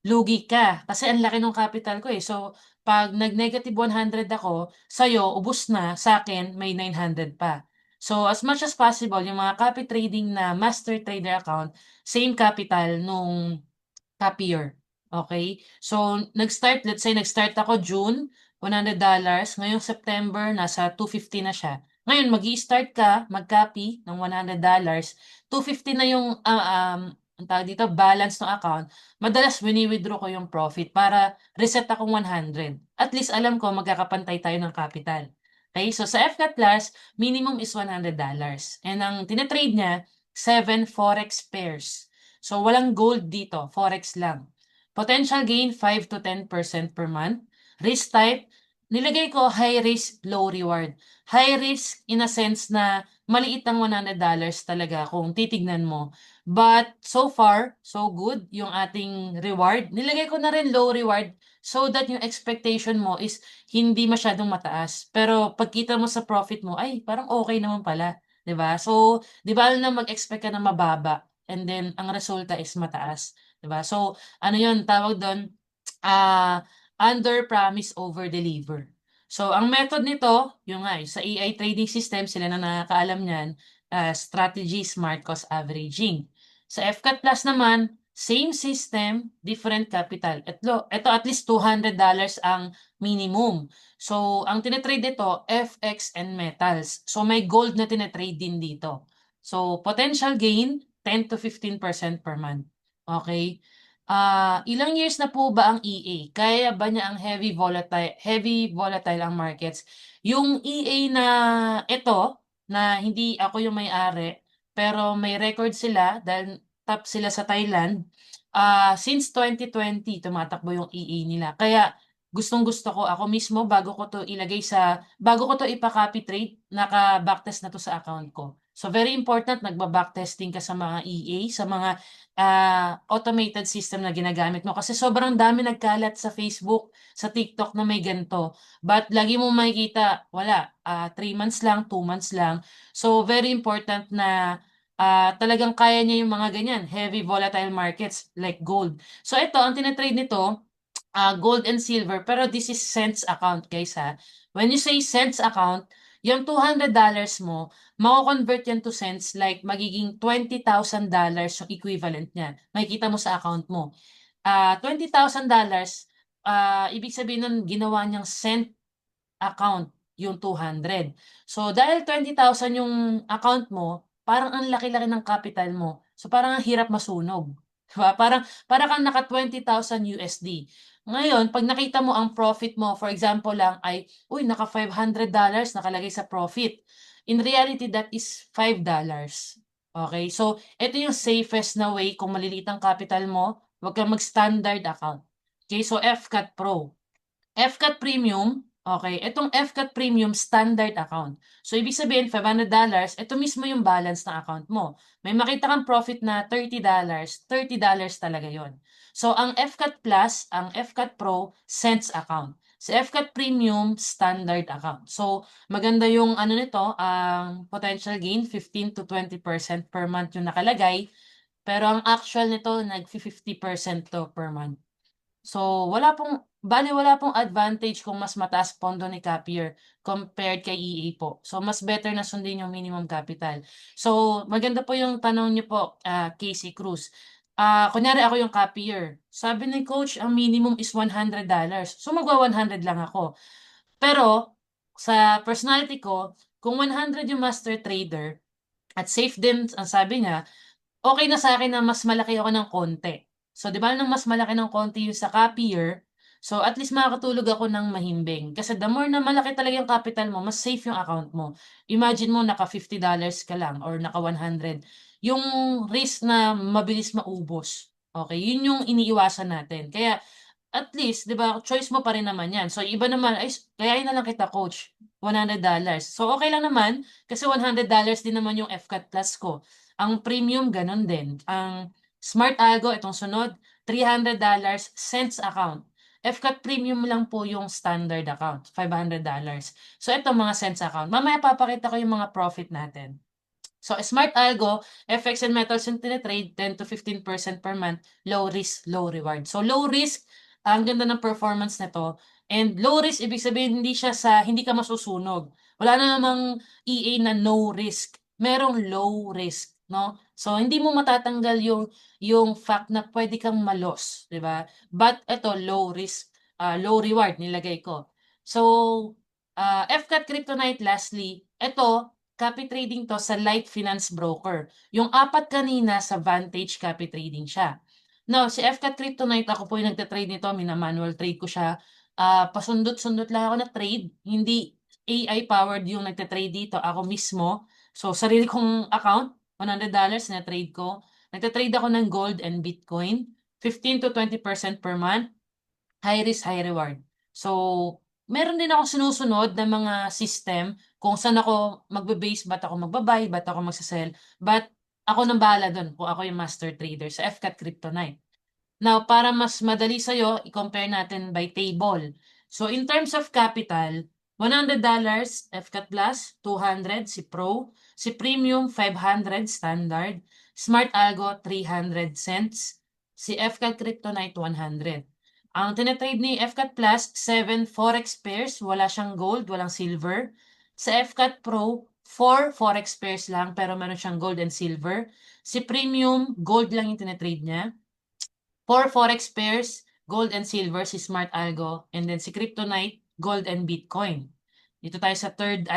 A: lugi ka, kasi ang laki nung capital ko, eh. So, 'pag nag-negative 100 ako, sa'yo ubos na, sa'kin may 900 pa. So, as much as possible yung mga copy trading na master trader account, same capital nung copier, okey? So, let's say nag-start ako June, $100, ngayong September nasa 250 na siya. Ngayon mag-i-start ka mag-copy ng $100, 250 na yung, anong tawag dito, balance ng account. Madalas wini-withdraw ko yung profit para reset akong 100. At least alam ko magkakapantay tayo ng capital. Okay, so sa FCAT Plus, minimum is $100 and ang tina-trade niya, 7 forex pairs. So walang gold dito, forex lang. Potential gain 5 to 10% per month. Risk type, nilagay ko high risk, low reward. High risk in a sense na maliit ang $100 talaga kung titignan mo. But so far, so good yung ating reward. Nilagay ko na rin low reward so that yung expectation mo is hindi masyadong mataas. Pero pagkita mo sa profit mo, ay parang okay naman pala. 'Di ba? So, 'di ba na mag-expect ka na mababa and then ang resulta is mataas, 'di ba? So, ano 'yun tawag do'n, under promise, over deliver. So, ang method nito, yung nga, sa AI trading system, sila na nakakaalam niyan, strategy, smart cost averaging. Sa FCAT Plus naman, same system, different capital. Ito at least $200 ang minimum. So, ang tine-trade dito, FX and metals. So, may gold na tine-trade din dito. So, potential gain, 10 to 15% per month. Okay? Ilang years na po ba ang EA? Kaya ba niya ang heavy volatile ang markets? Yung EA na ito, na hindi ako yung may-ari, pero may record sila dahil top sila sa Thailand. Since 2020 tumatakbo yung EA nila. Kaya gustong-gusto ko ako mismo bago ko to ipa-copy trade, naka-backtest na to sa account ko. So very important nagba-backtesting ka sa mga EA, sa mga automated system na ginagamit mo kasi sobrang dami nagkalat sa Facebook, sa TikTok na may ganito. But lagi mo makikita, wala, 3 months lang, 2 months lang. So very important na talagang kaya niya yung mga ganyan, heavy volatile markets like gold. So ito, ang tinetrade nito, gold and silver, pero this is cents account, guys, ha. When you say cents account, yung $200 mo, mako-convert yan to cents, like magiging $20,000 yung equivalent niya. Makikita mo sa account mo. $20,000, ibig sabihin nun, ginawa niyang cent account yung 200. So, dahil 20,000 yung account mo, parang ang laki-laki ng capital mo. So, parang ang hirap masunog. Diba? Parang kang naka $20,000. Ngayon, pag nakita mo ang profit mo, for example lang ay, uy, naka $500 nakalagay sa profit. In reality, that is $5. Okay? So, ito yung safest na way kung maliliit ang capital mo, huwag kang mag-standard account. Okay? So, FCAT Pro. FCAT Premium, okay, itong FCAT Premium standard account. So, ibig sabihin, $500, ito mismo yung balance ng account mo. May makita kang profit na $30, $30 talaga yon. So, ang FCAT Plus, ang FCAT Pro, cents account. Si FCAT Premium, standard account. So, maganda yung ano nito, ang potential gain, 15 to 20% per month yung nakalagay. Pero ang actual nito, nag-50% to per month. So, wala pong advantage kung mas mataas pondo ni Capier compared kay EA po. So, mas better na sundin yung minimum capital. So, maganda po yung tanong niyo po, Casey Cruz. Kunyari ako yung Capier. Sabi ni coach, ang minimum is $100. So, magwa-100 lang ako. Pero, sa personality ko, kung 100 yung master trader at safe din, ang sabi niya, okay na sa akin na mas malaki ako ng konti. So, 'di ba nang mas malaki ng konti yung sa Capier, so at least makakatulog ako ng mahimbing. Kasi the more na malaki talaga yung capital mo, mas safe yung account mo. Imagine mo naka $50 ka lang or naka 100. Yung risk na mabilis maubos. Okay, yun yung iniiwasan natin. Kaya at least, 'di ba, choice mo pa rin naman 'yan. So, iba naman, ay kayain na lang kita coach, $100. So, okay lang naman kasi $100 din naman yung FCAT Plus ko. Ang premium gano'n din. Ang Smart Algo itong sunod, $300 cents account. FCAT premium lang po yung standard account, $500. So, ito mga cents account. Mamaya papakita ko yung mga profit natin. So, Smart Algo, FX and metals yung tine-trade, 10 to 15% per month, low risk, low reward. So, low risk, ang ganda ng performance nito. And low risk, ibig sabihin, hindi ka masusunog. Wala na namang EA na no risk. Merong low risk, no? So, hindi mo matatanggal yung fact na pwede kang malos, di ba? But, ito, low risk, low reward, nilagay ko. So, FCAT Kryptonite lastly, ito, copy trading to sa Light Finance Broker. Yung apat kanina sa Vantage copy trading siya. Now, si FCAT Kryptonite, ako po yung nagtatrade nito, mina-manual trade ko siya. Pasundot-sundot lang ako na trade, hindi AI powered yung nagtatrade dito, ako mismo. So, sarili kong account, $100 na trade ko. Nagtatrade ako ng gold and Bitcoin, 15 to 20% per month, high risk, high reward. So, meron din ako sinusunod na mga system kung saan ako magbe-base, ba't ako magba-buy, ba't ako magse-sell, but ako nang bahala doon kung ako yung master trader sa FCAT Kryptonite. Now, para mas madali sa'yo, i-compare natin by table. So, in terms of capital, $100 FCAT Plus, 200 si Pro, si Premium 500 Standard, Smart Algo 300 cents, si FCAT Kryptonite 100. Ang tinetrade ni FCAT Plus, 7 forex pairs, wala siyang gold, walang silver. Sa FCAT Pro, 4 forex pairs lang pero meron siyang gold and silver. Si Premium, gold lang yung tinetrade niya. 4 forex pairs, gold and silver, si Smart Algo, and then si Kryptonite, gold and Bitcoin. Dito tayo sa third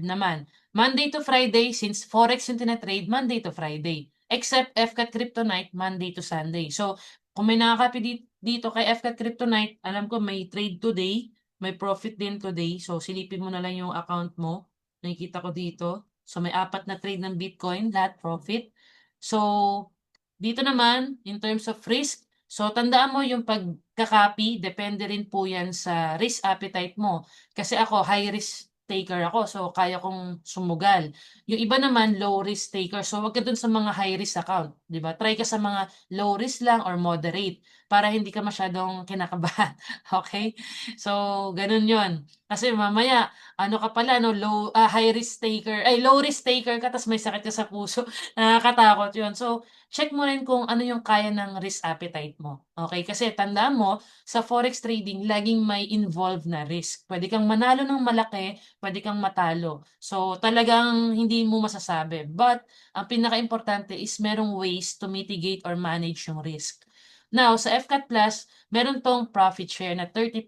A: naman. Monday to Friday, since forex yung tinatrade, Monday to Friday. Except FCAT Kryptonite, Monday to Sunday. So, Kung may nakaka-copy dito kay FCAT Kryptonite, alam ko may trade today, may profit din today. So, silipin mo na lang yung account mo. Nakikita ko dito. So, may 4 na trade ng Bitcoin, lahat profit. So, dito naman, in terms of risk, so tandaan mo yung pagka-copy, depende rin po yan sa risk appetite mo. Kasi ako, high risk taker ako, so kaya kong sumugal. Yung iba naman, low risk taker. So, wag ka dun sa mga high risk account, di ba? Try ka sa mga low risk lang or moderate para hindi ka masyadong kinakabahan. Okay? So, ganun yon. Kasi mamaya, ano ka pala, no, high risk taker, ay, low risk taker ka, tapos may sakit ka sa puso. Nakakatakot yun. So, check mo rin kung ano yung kaya ng risk appetite mo. Okay? Kasi tandaan mo, sa forex trading, laging may involved na risk. Pwede kang manalo ng malaki, pwede kang matalo. So, talagang hindi mo masasabi. But, ang pinaka-importante is merong ways to mitigate or manage yung risk. Now, sa FCAT Plus, meron tong profit share na 30%.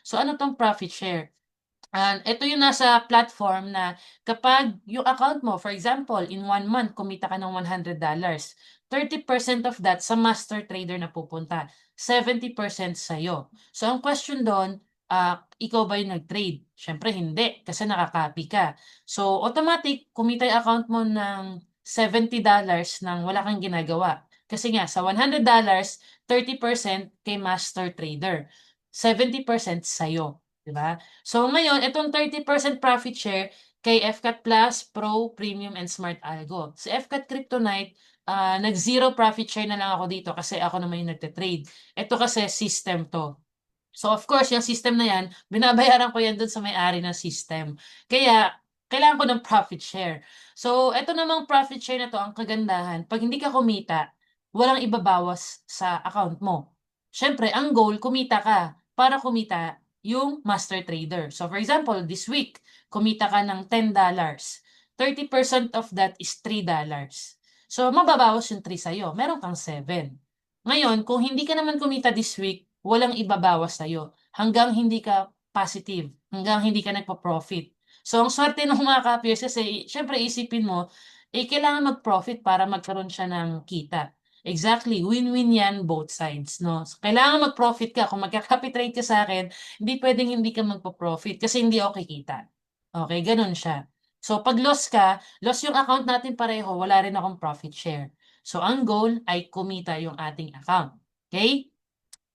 A: So, ano tong profit share? And ito yung nasa platform na kapag yung account mo, for example, in 1 month, kumita ka ng $100, 30% of that sa master trader na pupunta, 70% sa'yo. So, ang question doon, ikaw ba yung nag-trade? Siyempre, hindi, kasi nakakopy ka. So, automatic, kumita yung account mo ng $70 nang wala kang ginagawa. Kasi nga, sa $100, 30% kay master trader, 70% sa'yo. Diba? So ngayon, itong 30% profit share kay FCAT Plus, Pro, Premium, and Smart Algo. Sa FCAT Kryptonite, nag-zero profit share na lang ako dito kasi ako naman yung nagte-trade. Ito kasi system to. So of course, yung system na yan, binabayaran ko yan dun sa may-ari ng system. Kaya, kailangan ko ng profit share. So, ito namang profit share na to, ang kagandahan, pag hindi ka kumita, walang ibabawas sa account mo. Siyempre, ang goal, kumita ka para kumita yung master trader. So, for example, this week, kumita ka ng $10. 30% of that is $3. So, mababawas yung 3 sa'yo. Meron kang 7. Ngayon, kung hindi ka naman kumita this week, walang ibabawas sa'yo hanggang hindi ka positive, hanggang hindi ka nagpo-profit. So, ang swerte ng mga ka-peers kasi, syempre isipin mo, kailangan mag-profit para magkaroon siya ng kita. Exactly, win-win yan both sides, no? So, kailangan mag-profit ka. Kung magka-copy trade ka sa akin, hindi pwedeng hindi ka magpo-profit kasi hindi ako kikita. Okay, ganun siya. So, pag loss ka, loss yung account natin pareho, wala rin akong profit share. So, ang goal ay kumita yung ating account. Okay?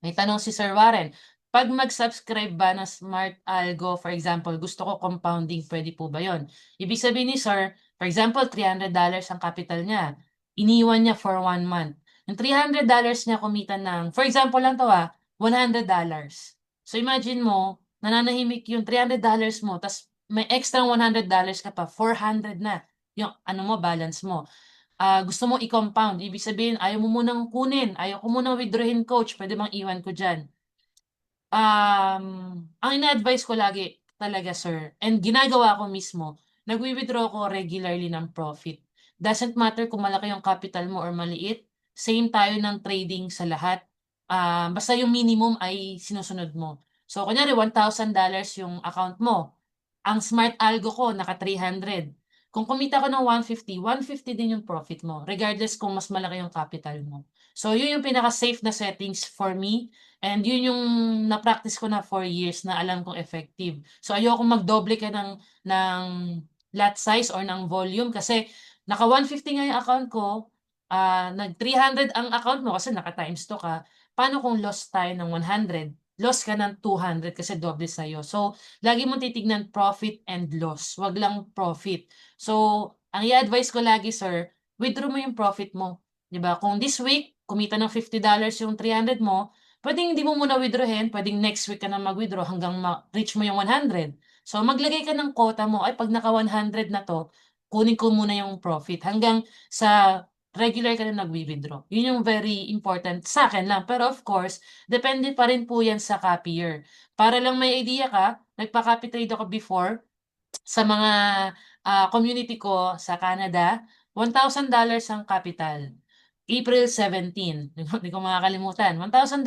A: May tanong si Sir Warren, pag mag-subscribe ba na Smart Algo, for example, gusto ko compounding, pwede po ba yon? Ibig sabihin ni Sir, for example, $300 ang capital niya. Iniwan niya for 1 month. Yung $300 niya kumita ng, for example lang to $100. So imagine mo, nananahimik yung $300 mo, tas may extra $100 ka pa, 400 na yung ano mo, balance mo. Gusto mo i-compound, ibig sabihin ayaw mo munang kunin, ayaw ko munang withdrawin coach, pwede bang iwan ko diyan? Ang ina-advise ko lagi talaga sir, and ginagawa ko mismo, nagwi-withdraw ko regularly ng profit. Doesn't matter kung malaki yung capital mo or maliit, same tayo ng trading sa lahat. Basta yung minimum ay sinusunod mo. So kunyari $1,000 yung account mo. Ang smart algo ko naka 300. Kung kumita ka ng 150, 150 din yung profit mo, regardless kung mas malaki yung capital mo. So, yun yung pinaka-safe na settings for me. And yun yung na-practice ko na 4 years na alam kong effective. So, ayoko magdoble ka ng lot size or ng volume kasi naka 150 nga yung account ko, nag 300 ang account mo kasi naka times 2 ka. Paano kung lost tayo ng 100? Lost ka ng 200 kasi doble sa'yo. So, lagi mong titignan profit and loss, wag lang profit. So, ang i-advise ko lagi, sir, withdraw mo yung profit mo. 'Di ba? Kung this week, kumita ng $50 yung 300 mo, pwedeng hindi mo muna withdrawin, pwedeng next week ka na mag-withdraw hanggang ma-reach mo yung 100. So, maglagay ka ng quota mo, ay pag naka 100 na to, kunin ko muna yung profit hanggang sa regular ka na nagwi-withdraw. Yun yung very important sa akin lang. Pero of course, depende pa rin po yan sa copier. Para lang may idea ka, nagpa-copy trade ako before sa mga community ko sa Canada, $1,000 ang capital. April 17, hindi ko makakalimutan. $1,000,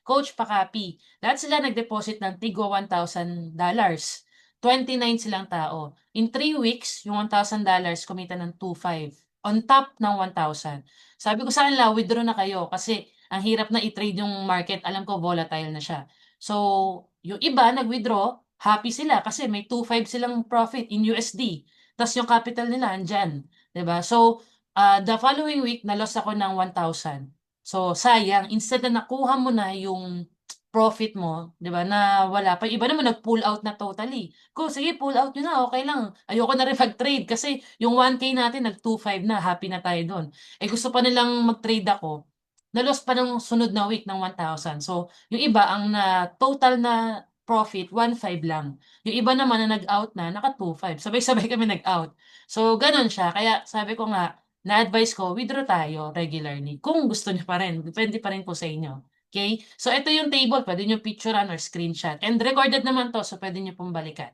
A: coach pa-copy. Lahat sila nag-deposit ng tigwa $1,000. 29 silang tao. In 3 weeks, yung $1,000 kumita ng 2,500 on top ng 1,000. Sabi ko sa kanila, withdraw na kayo kasi ang hirap na i-trade yung market, alam ko volatile na siya. So, yung iba nag-withdraw, happy sila kasi may 2.5 silang profit in USD. Tas yung capital nila andiyan, 'di ba? So, the following week na-loss ako ng 1,000. So, sayang instead na nakuha mo na yung profit mo, 'di ba, na wala pa. Yung iba naman nag-pull out na totally. Kung sige pull out niyo na, okey lang. Ayoko na rin mag-trade kasi yung 1K natin nag-2.5 na, happy na tayo dun. Eh, gusto pa nilang mag-trade ako, na-loss pa ng sunod na week ng 1,000. So, yung iba ang na total na profit 1.5 lang. Yung iba naman na nag-out na naka 2.5. Sabay-sabay kami nag-out. So, gano'n siya. Kaya sabi ko nga, na-advice ko withdraw tayo regularly kung gusto niyo pa rin. Depende pa rin po sa inyo. Okay? So, ito yung table. Pwede niyo picturean or screenshot. And recorded naman 'to, so pwede niyo pong balikan.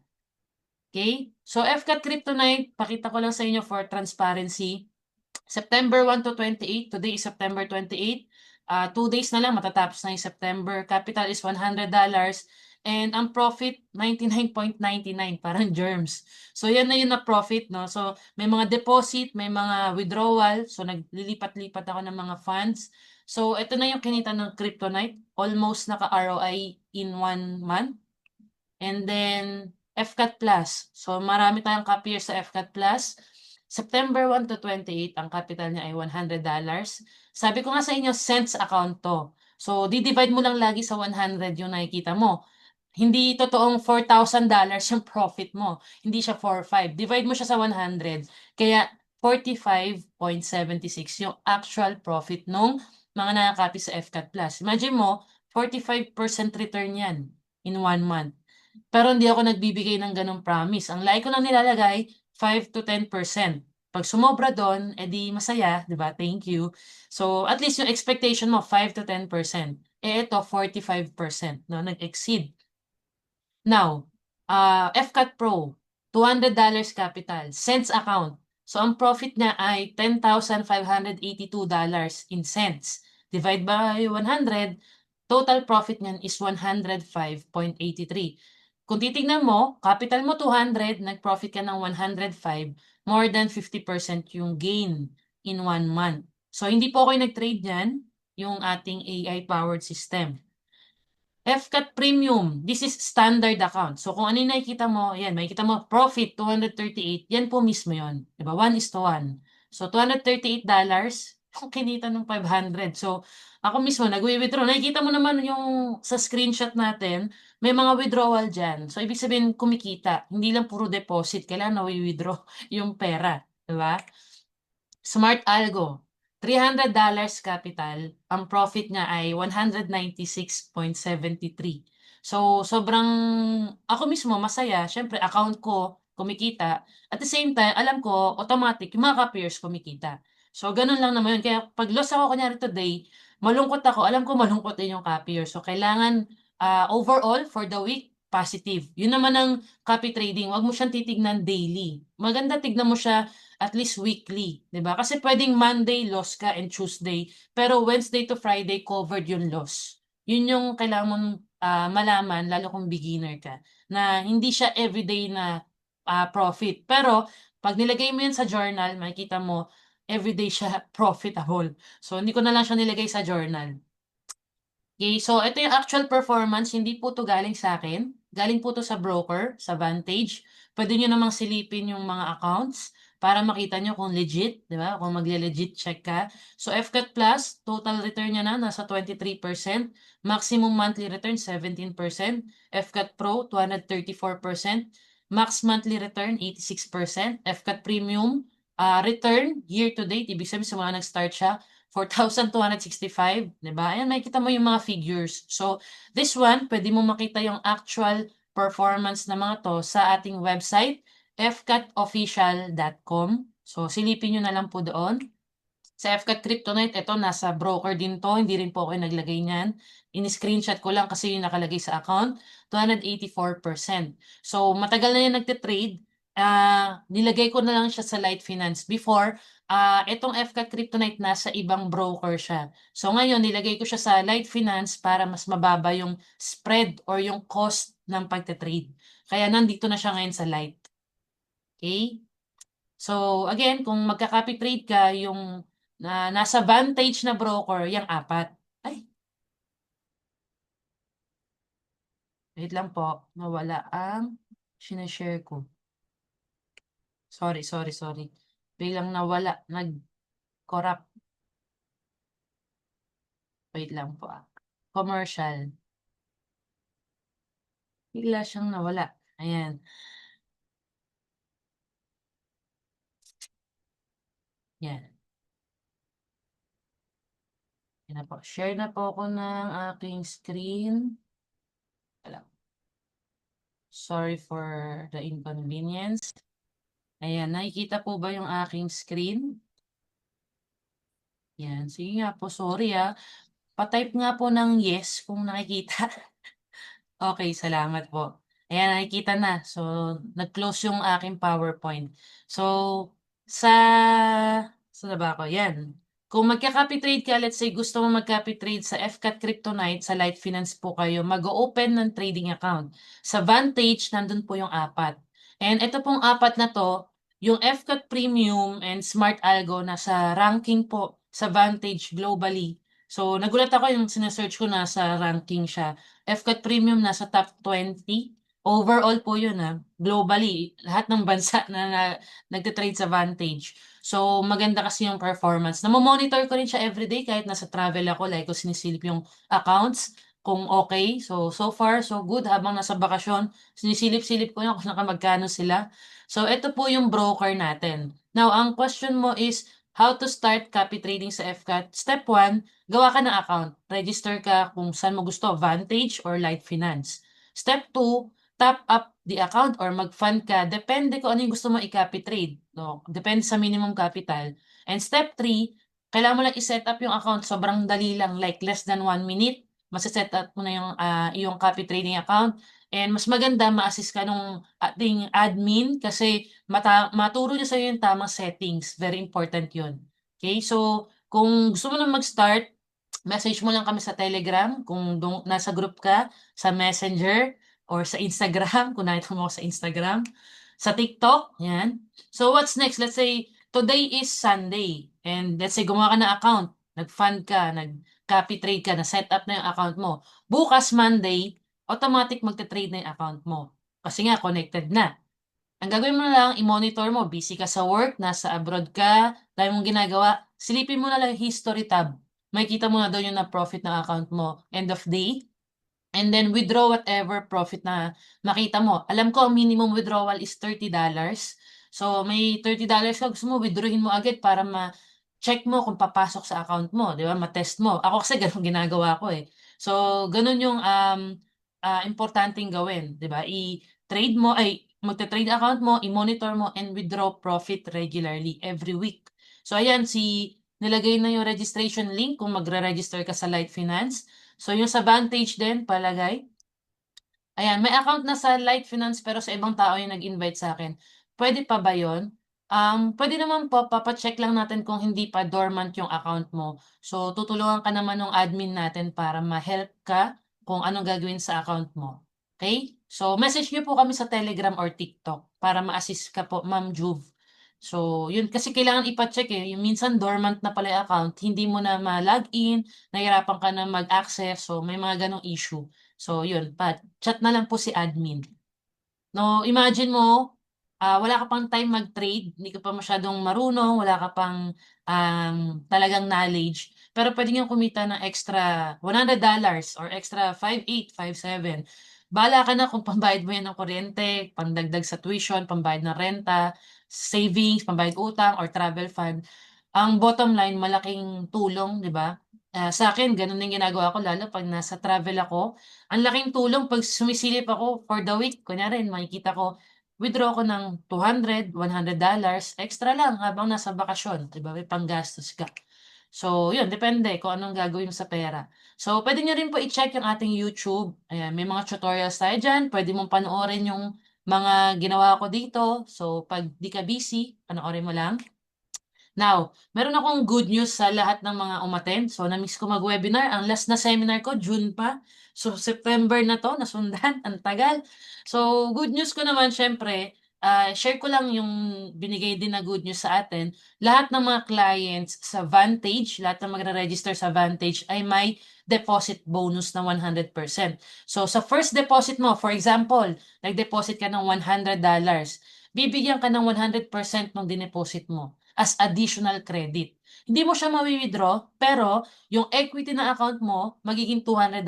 A: Okay? So, FCAT Kryptonite, pakita ko lang sa inyo for transparency. September 1 to 28. Today is September 28. 2 days na lang matatapos na yung September. Capital is $100. And ang profit, 99.99. Parang germs. So, yan na yun na profit, no? So, may mga deposit, may mga withdrawal. So, naglilipat-lipat ako ng mga funds. So, ito na yung kinita ng Kryptonite. Almost naka-ROI in 1 month. And then, FCAT Plus. So, marami tayong copier sa FCAT Plus. September 1 to 28, ang capital niya ay $100. Sabi ko nga sa inyo, cents account to. So, di-divide mo lang lagi sa 100 yung nakikita mo. Hindi totoong $4,000 yung profit mo. Hindi siya 4,500. Divide mo siya sa 100. Kaya 45.76 yung actual profit nung mga nakakapi sa FCAT Plus. Imagine mo, 45% return yan in 1 month. Pero hindi ako nagbibigay ng ganong promise. Ang lagi ko lang nilalagay, 5 to 10%. Pag sumobra doon, edi masaya, di ba? Thank you. So, at least yung expectation mo, 5 to 10%. Eh, ito, 45%, no? Nag-exceed. Now, FCAT Pro, $200 capital, cents account. So, ang profit niya ay $10,582 in cents. Divide by 100, total profit niyan is 105.83. Kung titignan mo, capital mo 200, nag-profit ka ng 105, more than 50% yung gain in 1 month. So, hindi po ako nag-trade niyan, yung ating AI-powered system. FCAT Premium, this is standard account. So kung ano yung nakikita mo, yan, makikita mo profit 238, yan po mismo yon, 'di ba? 1:1. So $238, ang kinita ng 500. So ako mismo nagwi-withdraw. Nakikita mo naman yung sa screenshot natin, may mga withdrawal diyan. So ibig sabihin kumikita, hindi lang puro deposit, kailangan nawi-withdraw yung pera, 'di ba? Smart Algo, $300 capital, ang profit niya ay 196.73. So, sobrang ako mismo masaya, siyempre account ko kumikita, at the same time alam ko automatic yung mga ka-peers kumikita. So, gano'n lang naman yun. Kaya 'pag loss ako kunyari today, malungkot ako, alam ko malungkot din yung ka-peers. So, kailangan, overall for the week, positive. Yun naman ang copy trading, 'wag mo siyang titignan daily. Maganda tignan mo siya at least weekly, 'di ba? Kasi puwedeng Monday loss ka and Tuesday, pero Wednesday to Friday covered yung loss. Yun yung kailangan mong, malaman lalo kung beginner ka, na hindi siya everyday na, profit. Pero 'pag nilagay mo yun sa journal makikita mo everyday siya profitable. So, hindi ko na lang siya nilagay sa journal. Okay, so ito yung actual performance, hindi po 'to galing sa akin. Galing po 'to sa broker, sa Vantage. Puwede niyo namang silipin yung mga accounts para makita niyo kung legit, 'di ba? Kung magle-legit check ka. So FCAT Plus, total return niya na nasa 23%, maximum monthly return 17%, FCAT Pro 234%, max monthly return 86%, FCAT Premium, return year to date, ibig sabihin simula nag-start siya 4,265, 'di ba? Ayan, makikita mo yung mga figures. So, this one, pwede mo makita yung actual performance ng mga 'to sa ating website, fcatofficial.com. So, silipin niyo na lang po doon. Sa FCAT Kryptonite, ito nasa broker din 'to, hindi rin po ako yung naglagay niyan. Ini-screenshot ko lang kasi yung nakalagay sa account, 284%. So, matagal na yan nagte-trade, nilagay ko na lang siya sa Light Finance. Before, itong FCAT Kryptonite nasa ibang broker siya. So, ngayon nilagay ko siya sa Light Finance para mas mababa yung spread or yung cost ng pagte-trade. Kaya nandito na siya ngayon sa Light. Okay? So, again, kung magka-copy trade ka, yung nasa Vantage na broker, yang apat. Ay, Wait lang po, nawala ang shine-share ko. Sorry, sorry, sorry. Biglang nawala, nag-corrupt. Wait lang po, commercial. Bigla siyang nawala, ayan. Yan, yan na po. Share na po ako ng aking screen. Wala. Sorry for the inconvenience. Ayan, nakikita po ba yung aking screen? Yan, sige nga po, sorry pa-type nga po ng yes kung nakikita. Okay, salamat po. Ayan, nakikita na. So, nag-close yung aking PowerPoint. So, sa saan na ba ako? Yan. Kung magka-copy trade ka, let's say gusto mo mag-copy trade sa FCAT Kryptonite, sa Light Finance po kayo, mag-open ng trading account. Sa Vantage, nandun po yung apat. And ito pong apat na to, yung FCAT Premium and Smart Algo, nasa ranking po sa Vantage globally. So, nagulat ako yung sinesearch ko, nasa ranking siya. FCAT Premium nasa top 20. Overall po yun globally, lahat ng bansa na nagte-trade sa Vantage. So, maganda kasi yung performance. Namo-monitor ko rin siya everyday kahit nasa travel ako, like ko sinisilip yung accounts kung okay. So, so far, so good. Habang nasa bakasyon, sinisilip-silip ko yun kung magkano sila. So, ito po yung broker natin. Now, ang question mo is, how to start copy trading sa FCAT? Step 1, gawa ka ng account. Register ka kung saan mo gusto, Vantage or Light Finance. Step 2, top up the account or mag-fund ka. Depende kung ano yung gusto mo i-copy trade. No? Depende sa minimum capital. And step 3, kailangan mo lang i-set up yung account. Sobrang dali lang, like less than 1 minute. Masa-set up mo na yung copy trading account. And mas maganda, ma-assist ka nung ating admin kasi maturo niya sa'yo yung tamang settings. Very important yun. Okay, so kung gusto mo na mag-start, message mo lang kami sa Telegram kung nasa group ka, sa Messenger, or sa Instagram, kung nakita mo ako sa Instagram, sa TikTok, yan. So what's next? Let's say, today is Sunday, and let's say gumawa ka ng account, nag-fund ka, nag-copy trade ka, na-set up na yung account mo. Bukas Monday, automatic magte-trade na yung account mo. Kasi nga, connected na. Ang gagawin mo na lang, i-monitor mo, busy ka sa work, nasa abroad ka, dahil mong ginagawa, silipin mo na lang yung history tab. Makikita mo na doon yung na-profit ng account mo end of day. And then withdraw whatever profit na makita mo. Alam ko, ang minimum withdrawal is $30. So, may $30 ka, gusto mo, withdrawin mo agad para ma-check mo kung papasok sa account mo, di ba? Ma-test mo. Ako kasi ganun ginagawa ko eh. So, ganun yung importanteng gawin, di ba? I-trade mo, magte-trade account mo, i-monitor mo, and withdraw profit regularly every week. So, ayan, nilagay na yung registration link kung magre-register ka sa Light Finance. So, yung sa Vantage din, palagay. Ayan, may account na sa Light Finance pero sa ibang tao yung nag-invite sa akin. Pwede pa ba yon? Pwede naman po, papacheck lang natin kung hindi pa dormant yung account mo. So, tutulungan ka naman ng admin natin para ma-help ka kung anong gagawin sa account mo. Okay? So, message niyo po kami sa Telegram or TikTok para ma-assist ka po, Ma'am Juve. So, yun kasi kailangan ipa-check eh. Yung minsan dormant na pala yung account, hindi mo na ma-login, nahihirapan ka na mag-access, so may mga ganong issue. So, yun, chat na lang po si admin. No, imagine mo, wala ka pang time mag-trade, hindi ka pa masyadong marunong, wala ka pang talagang knowledge, pero pwede nyo kumita ng extra $100 or extra 5,800, 5,700. Bahala ka na kung pambayad mo yan ng kuryente, pangdagdag sa tuition, pambayad ng renta, savings, pambayad utang, or travel fund. Ang bottom line, malaking tulong, di ba? Sa akin, ganun yung ginagawa ko, lalo pag nasa travel ako. Ang laking tulong pag sumisilip ako for the week. Kunyari, makikita ko, withdraw ko ng $200, $100, extra lang habang nasa bakasyon. Diba? May panggastos ka. So, yun, depende kung anong gagawin mo sa pera. So, pwede nyo rin po i-check yung ating YouTube. Ayan, may mga tutorials tayo dyan. Pwede mong panoorin yung mga ginawa ko dito. So, pag di ka busy, panoorin mo lang. Now, meron akong good news sa lahat ng mga umattend. So, na-miss ko mag-webinar. Ang last na seminar ko, June pa. So, September na to, nasundan. Ang tagal. So, good news ko naman, syempre, share ko lang yung binigay din na good news sa atin. Lahat ng mga clients sa Vantage, lahat ng magre-register sa Vantage ay may deposit bonus na 100%. So sa first deposit mo, for example, nag-deposit ka ng $100, bibigyan ka ng 100% ng dineposit mo as additional credit. Hindi mo siya mawi-withdraw, pero yung equity na account mo magiging $200.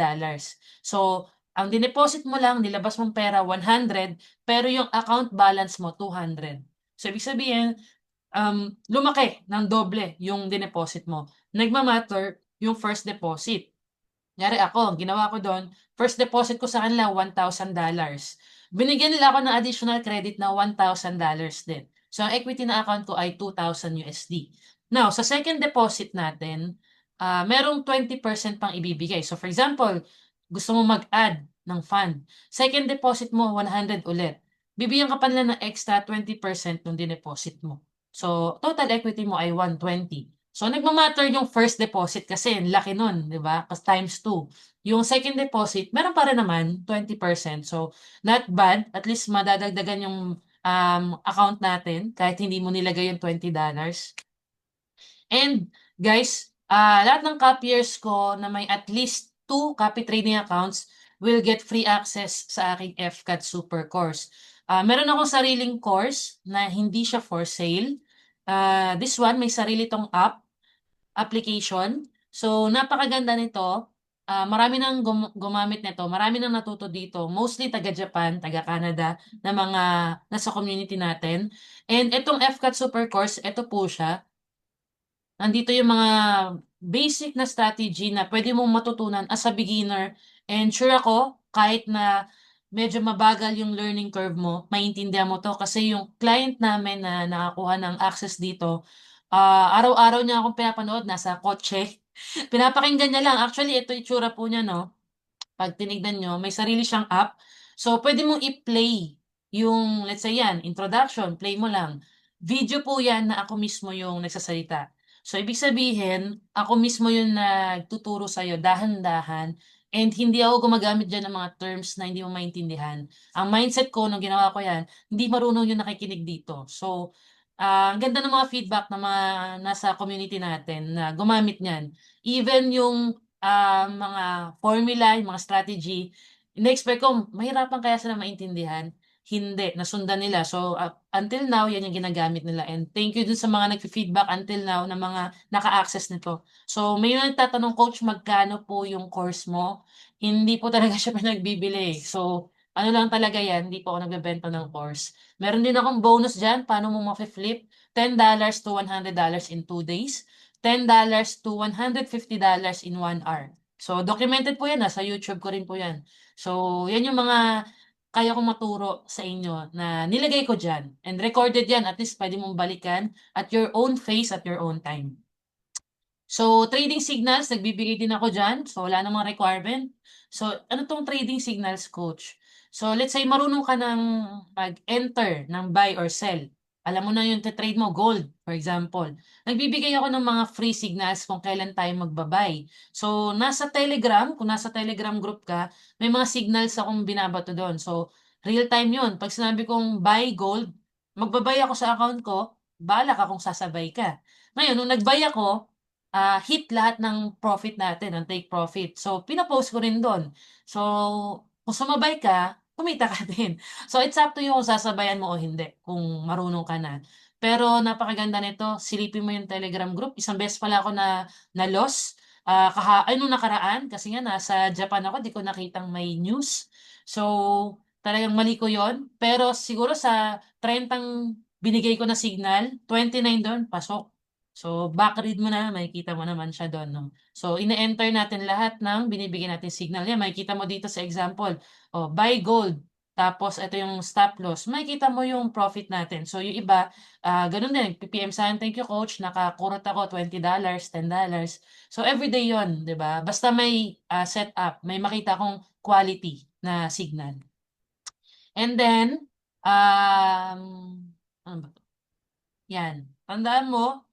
A: So, ang dineposit mo lang, nilabas mong pera 100, pero yung account balance mo 200. So, ibig sabihin, lumaki ng doble yung dineposit mo. Nagma-matter yung first deposit. Kunyari ako, ang ginawa ko doon, first deposit ko sa kanila $1,000. Binigyan nila ako ng additional credit na $1,000 din. So, ang equity na account ko ay 2,000 USD. Now, sa second deposit natin, merong 20% pang ibibigay. So, for example, gusto mo mag-add ng fund. Second deposit mo, 100 ulit. Bibigyan ka pa nila ng extra 20% ng dineposit mo. So, total equity mo ay 120. So, nagma-matter yung first deposit kasi ang laki nun, di ba? Kasi times 2. Yung second deposit, meron pa rin naman, 20%. So, not bad. At least madadagdagan yung account natin kahit hindi mo nilagay yung $20. And guys, lahat ng copiers ko na may at least 2 copy trading accounts will get free access sa aking FCAT Super Course. Meron akong sariling course na hindi siya for sale. This one, may sarili tong application. So, napakaganda nito. Marami nang gumamit nito. Marami nang natuto dito. Mostly taga-Japan, taga-Canada na mga nasa community natin. And itong FCAT Super Course, ito po siya. Nandito yung mga basic na strategy na pwede mong matutunan as a beginner. And sure ako, kahit na medyo mabagal yung learning curve mo, maintindihan mo to kasi yung client namin na nakakuha ng access dito, araw-araw niya akong pinapanood, nasa kotse. Pinapakinggan niya lang. Actually, ito yung tsura po niya, no? Pag tinignan nyo, may sarili siyang app. So, pwede mong i-play yung, let's say yan, introduction, play mo lang. Video po yan na ako mismo yung nagsasalita. So, ibig sabihin, ako mismo yung nagtuturo sa'yo dahan-dahan and hindi ako gumagamit dyan ng mga terms na hindi mo maintindihan. Ang mindset ko nung ginawa ko yan, hindi marunong yung nakikinig dito. So, ang ganda ng mga feedback ng mga nasa community natin na gumamit niyan. Even yung mga formula, yung mga strategy, ine-expect ko mahirapan kaya sila maintindihan. Hindi, nasundan nila. So, until now, yan yung ginagamit nila. And thank you dun sa mga nag-feedback until now na mga naka-access nito. So, may nagtatanong, Coach, magkano po yung course mo? Hindi po talaga siya pinagbibili. So, ano lang talaga yan, hindi po ako nagbebenta ng course. Meron din akong bonus dyan, paano mo ma-flip? $10 to $100 in 2 days. $10 to $150 in 1 hour. So, documented po yan, sa YouTube ko rin po yan. So, yan yung mga kaya kong maturo sa inyo na nilagay ko dyan. And recorded yan, at least pwede mong balikan at your own pace, at your own time. So, trading signals, nagbibigay din ako dyan. So, wala namang requirement. So, ano tong trading signals, coach? So, let's say marunong ka ng mag-enter ng buy or sell. Alam mo na yung trade mo, gold, for example. Nagbibigay ako ng mga free signals kung kailan tayo magbabay. So, nasa Telegram, kung nasa Telegram group ka, may mga signals akong binabato doon. So, real time yun. Pag sinabi kong buy gold, magbabay ako sa account ko, bahala ka kung sasabay ka. Ngayon, nung nag-buy ako, hit lahat ng profit natin, ng take profit. So, pinapost ko rin doon. So, kung sumabay ka, kumita ka din. So, it's up to you kung sasabayan mo o hindi, kung marunong ka na. Pero napakaganda nito, silipin mo yung Telegram group. Isang beses pala ako na loss. Nung nakaraan, kasi nga nasa Japan ako, di ko nakitang may news. So, talagang mali ko yon. Pero siguro sa 30 binigay ko na signal, 29 doon, pasok. So, back read mo na, makikita mo naman siya doon, no? So, ine-enter natin lahat ng binibigyan natin signal. Yan, makikita mo dito sa example. Oh, buy gold. Tapos, ito yung stop loss. Makikita mo yung profit natin. So, yung iba, ganun din. PPM sa akin, thank you coach. Nakakurot ako, $20, $10. So, everyday yon, di ba? Basta may setup, may makita kong quality na signal. And then, ano ba to? Yan. Tandaan mo,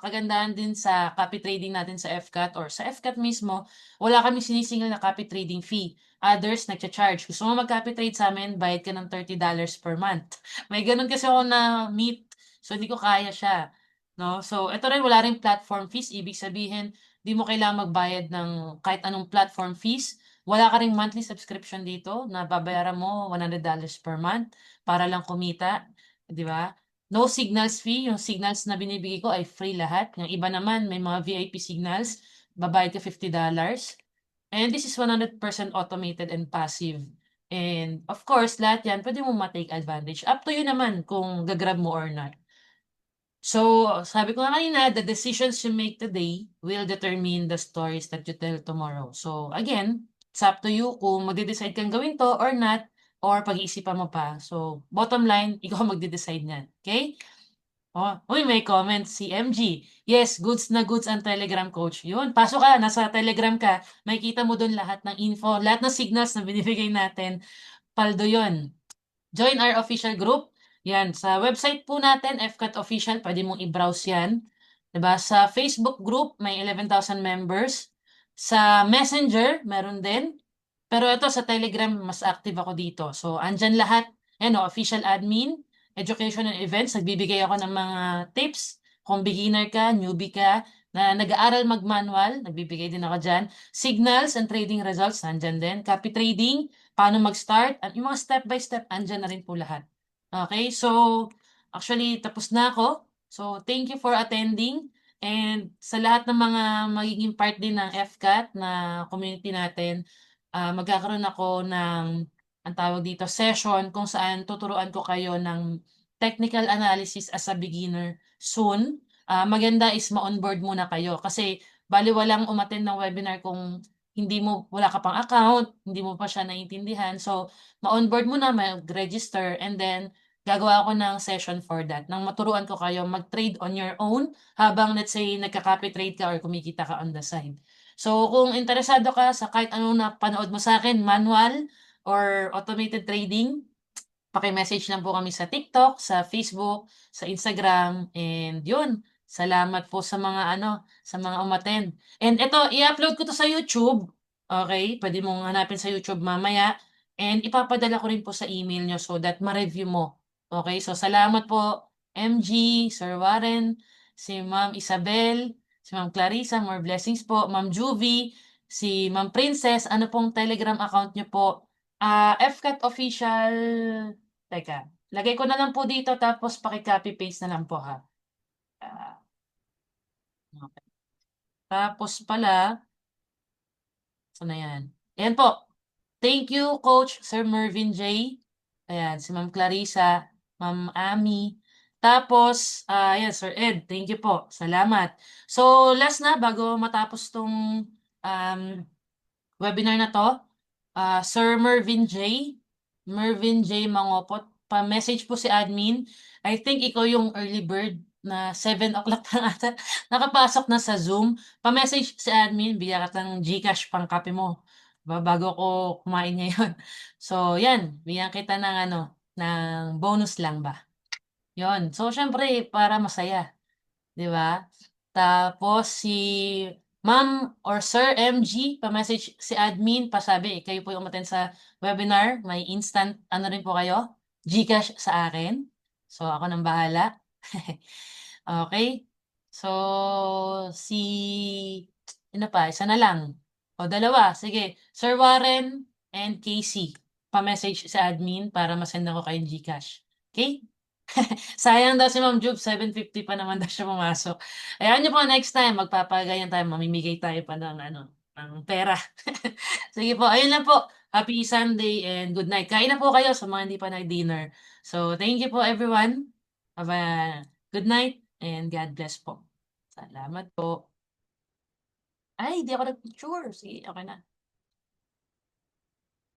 A: kagandahan din sa copy trading natin sa FCAT or sa FCAT mismo, wala kaming sinisingil na copy trading fee. Others, nagcha-charge. Gusto mo mag-copy trade sa amin, bayad ka ng $30 per month. May ganun kasi ako na meet, so hindi ko kaya siya. No? So, ito rin, wala rin platform fees. Ibig sabihin, di mo kailangang magbayad ng kahit anong platform fees. Wala ka ring monthly subscription dito na babayaran mo $100 per month para lang kumita. Di ba? No signals fee, yung signals na binibigay ko ay free lahat. Yung iba naman, may mga VIP signals, babayad ka $50. And this is 100% automated and passive. And of course, lahat yan, pwede mo ma-take advantage. Up to you naman kung gagrab mo or not. So, sabi ko nga kanina, the decisions you make today will determine the stories that you tell tomorrow. So, again, it's up to you kung magde-decide kang gawin to or not, or pag-iisipan mo pa. So, bottom line, ikaw magde-decide niyan. Okay? Oh, uy, may comment si MG. Yes, goods na goods ang Telegram coach. Yun, pasok ka, nasa Telegram ka, makikita mo doon lahat ng info, lahat ng signals na binibigay natin. Paldo yun. Join our official group. Yan, sa website po natin, FCAT Official, pwede mong i-browse yan. Diba? Sa Facebook group, may 11,000 members. Sa Messenger, meron din. Pero ito, sa Telegram, mas active ako dito. So, andyan lahat. Yan o, official admin, education and events. Nagbibigay ako ng mga tips. Kung beginner ka, newbie ka, na nag-aaral mag-manual, nagbibigay din ako dyan. Signals and trading results, nandyan din. Copy trading, paano mag-start, at yung mga step by step, andyan na rin po lahat. Okay, so actually tapos na ako. So thank you for attending and sa lahat ng mga magiging part din ng FCAT na community natin, magkakaroon ako ng ang tawag dito session kung saan tuturuan ko kayo ng technical analysis as a beginner soon. Maganda is ma-onboard muna kayo kasi baliwalang umattend ng webinar kung hindi mo wala ka pang account, hindi mo pa siya naiintindihan. So, ma-onboard mo na, mag-register, and then gagawa ako ng session for that. Nang maturuan ko kayo mag-trade on your own habang let's say nagka-copy trade ka or kumikita ka on the side. So, kung interesado ka sa kahit anong napanood mo sa akin, manual or automated trading, paki-message lang po kami sa TikTok, sa Facebook, sa Instagram, and yun. Salamat po sa mga sa mga umattend. And ito, i-upload ko to sa YouTube. Okay? Pwede mong hanapin sa YouTube mamaya. And ipapadala ko rin po sa email nyo so that ma-review mo. Okay? So, salamat po, MG, Sir Warren, si Ma'am Isabel, si Ma'am Clarissa, more blessings po, Ma'am Juvie, si Ma'am Princess, ano pong Telegram account nyo po? FCAT official. Teka, lagay ko na lang po dito tapos paki-copy paste na lang po ha. Ah, okay. Tapos pala, saan na yan? Ayan po. Thank you, Coach Sir Mervin J. Ayan, si Ma'am Clarissa, Ma'am Ami. Tapos, ayan, Sir Ed, thank you po. Salamat. So, last na, bago matapos tong webinar na to, Sir Mervin J. Mangopot, pa-message po si admin. I think ikaw yung early bird na 7 o'clock na ata. Nakapasok na sa Zoom. Pa-message si admin, bigyan ka ng GCash pang kape mo. Bago ko kumain ngayon. So, yan. Bigyan kita ng ng bonus lang ba? Yon. So, syempre, para masaya. 'Di ba? Tapos si Ma'am or Sir MG, pa-message si admin, pasabi, kayo po yung umattend sa webinar, may instant, rin po kayo, GCash sa akin. So, ako nang bahala. Okay. So, si, isa na lang. O, dalawa. Sige. Sir Warren and Casey, pa-message sa admin para masendan ko kayong GCash. Okay? Sayang daw si Ma'am Jube, 750 pa naman daw siya pumasok. Ayan niyo po, next time, magpapagayan tayo, mamimigay tayo pa ng ng pera. Sige po, ayun lang po. Happy Sunday and good night. Kain na po kayo sa mga hindi pa nag-dinner. So, thank you po everyone. Have a good night and God bless po. Salamat po. Ay, di ako nag-picture. Sige, okay na.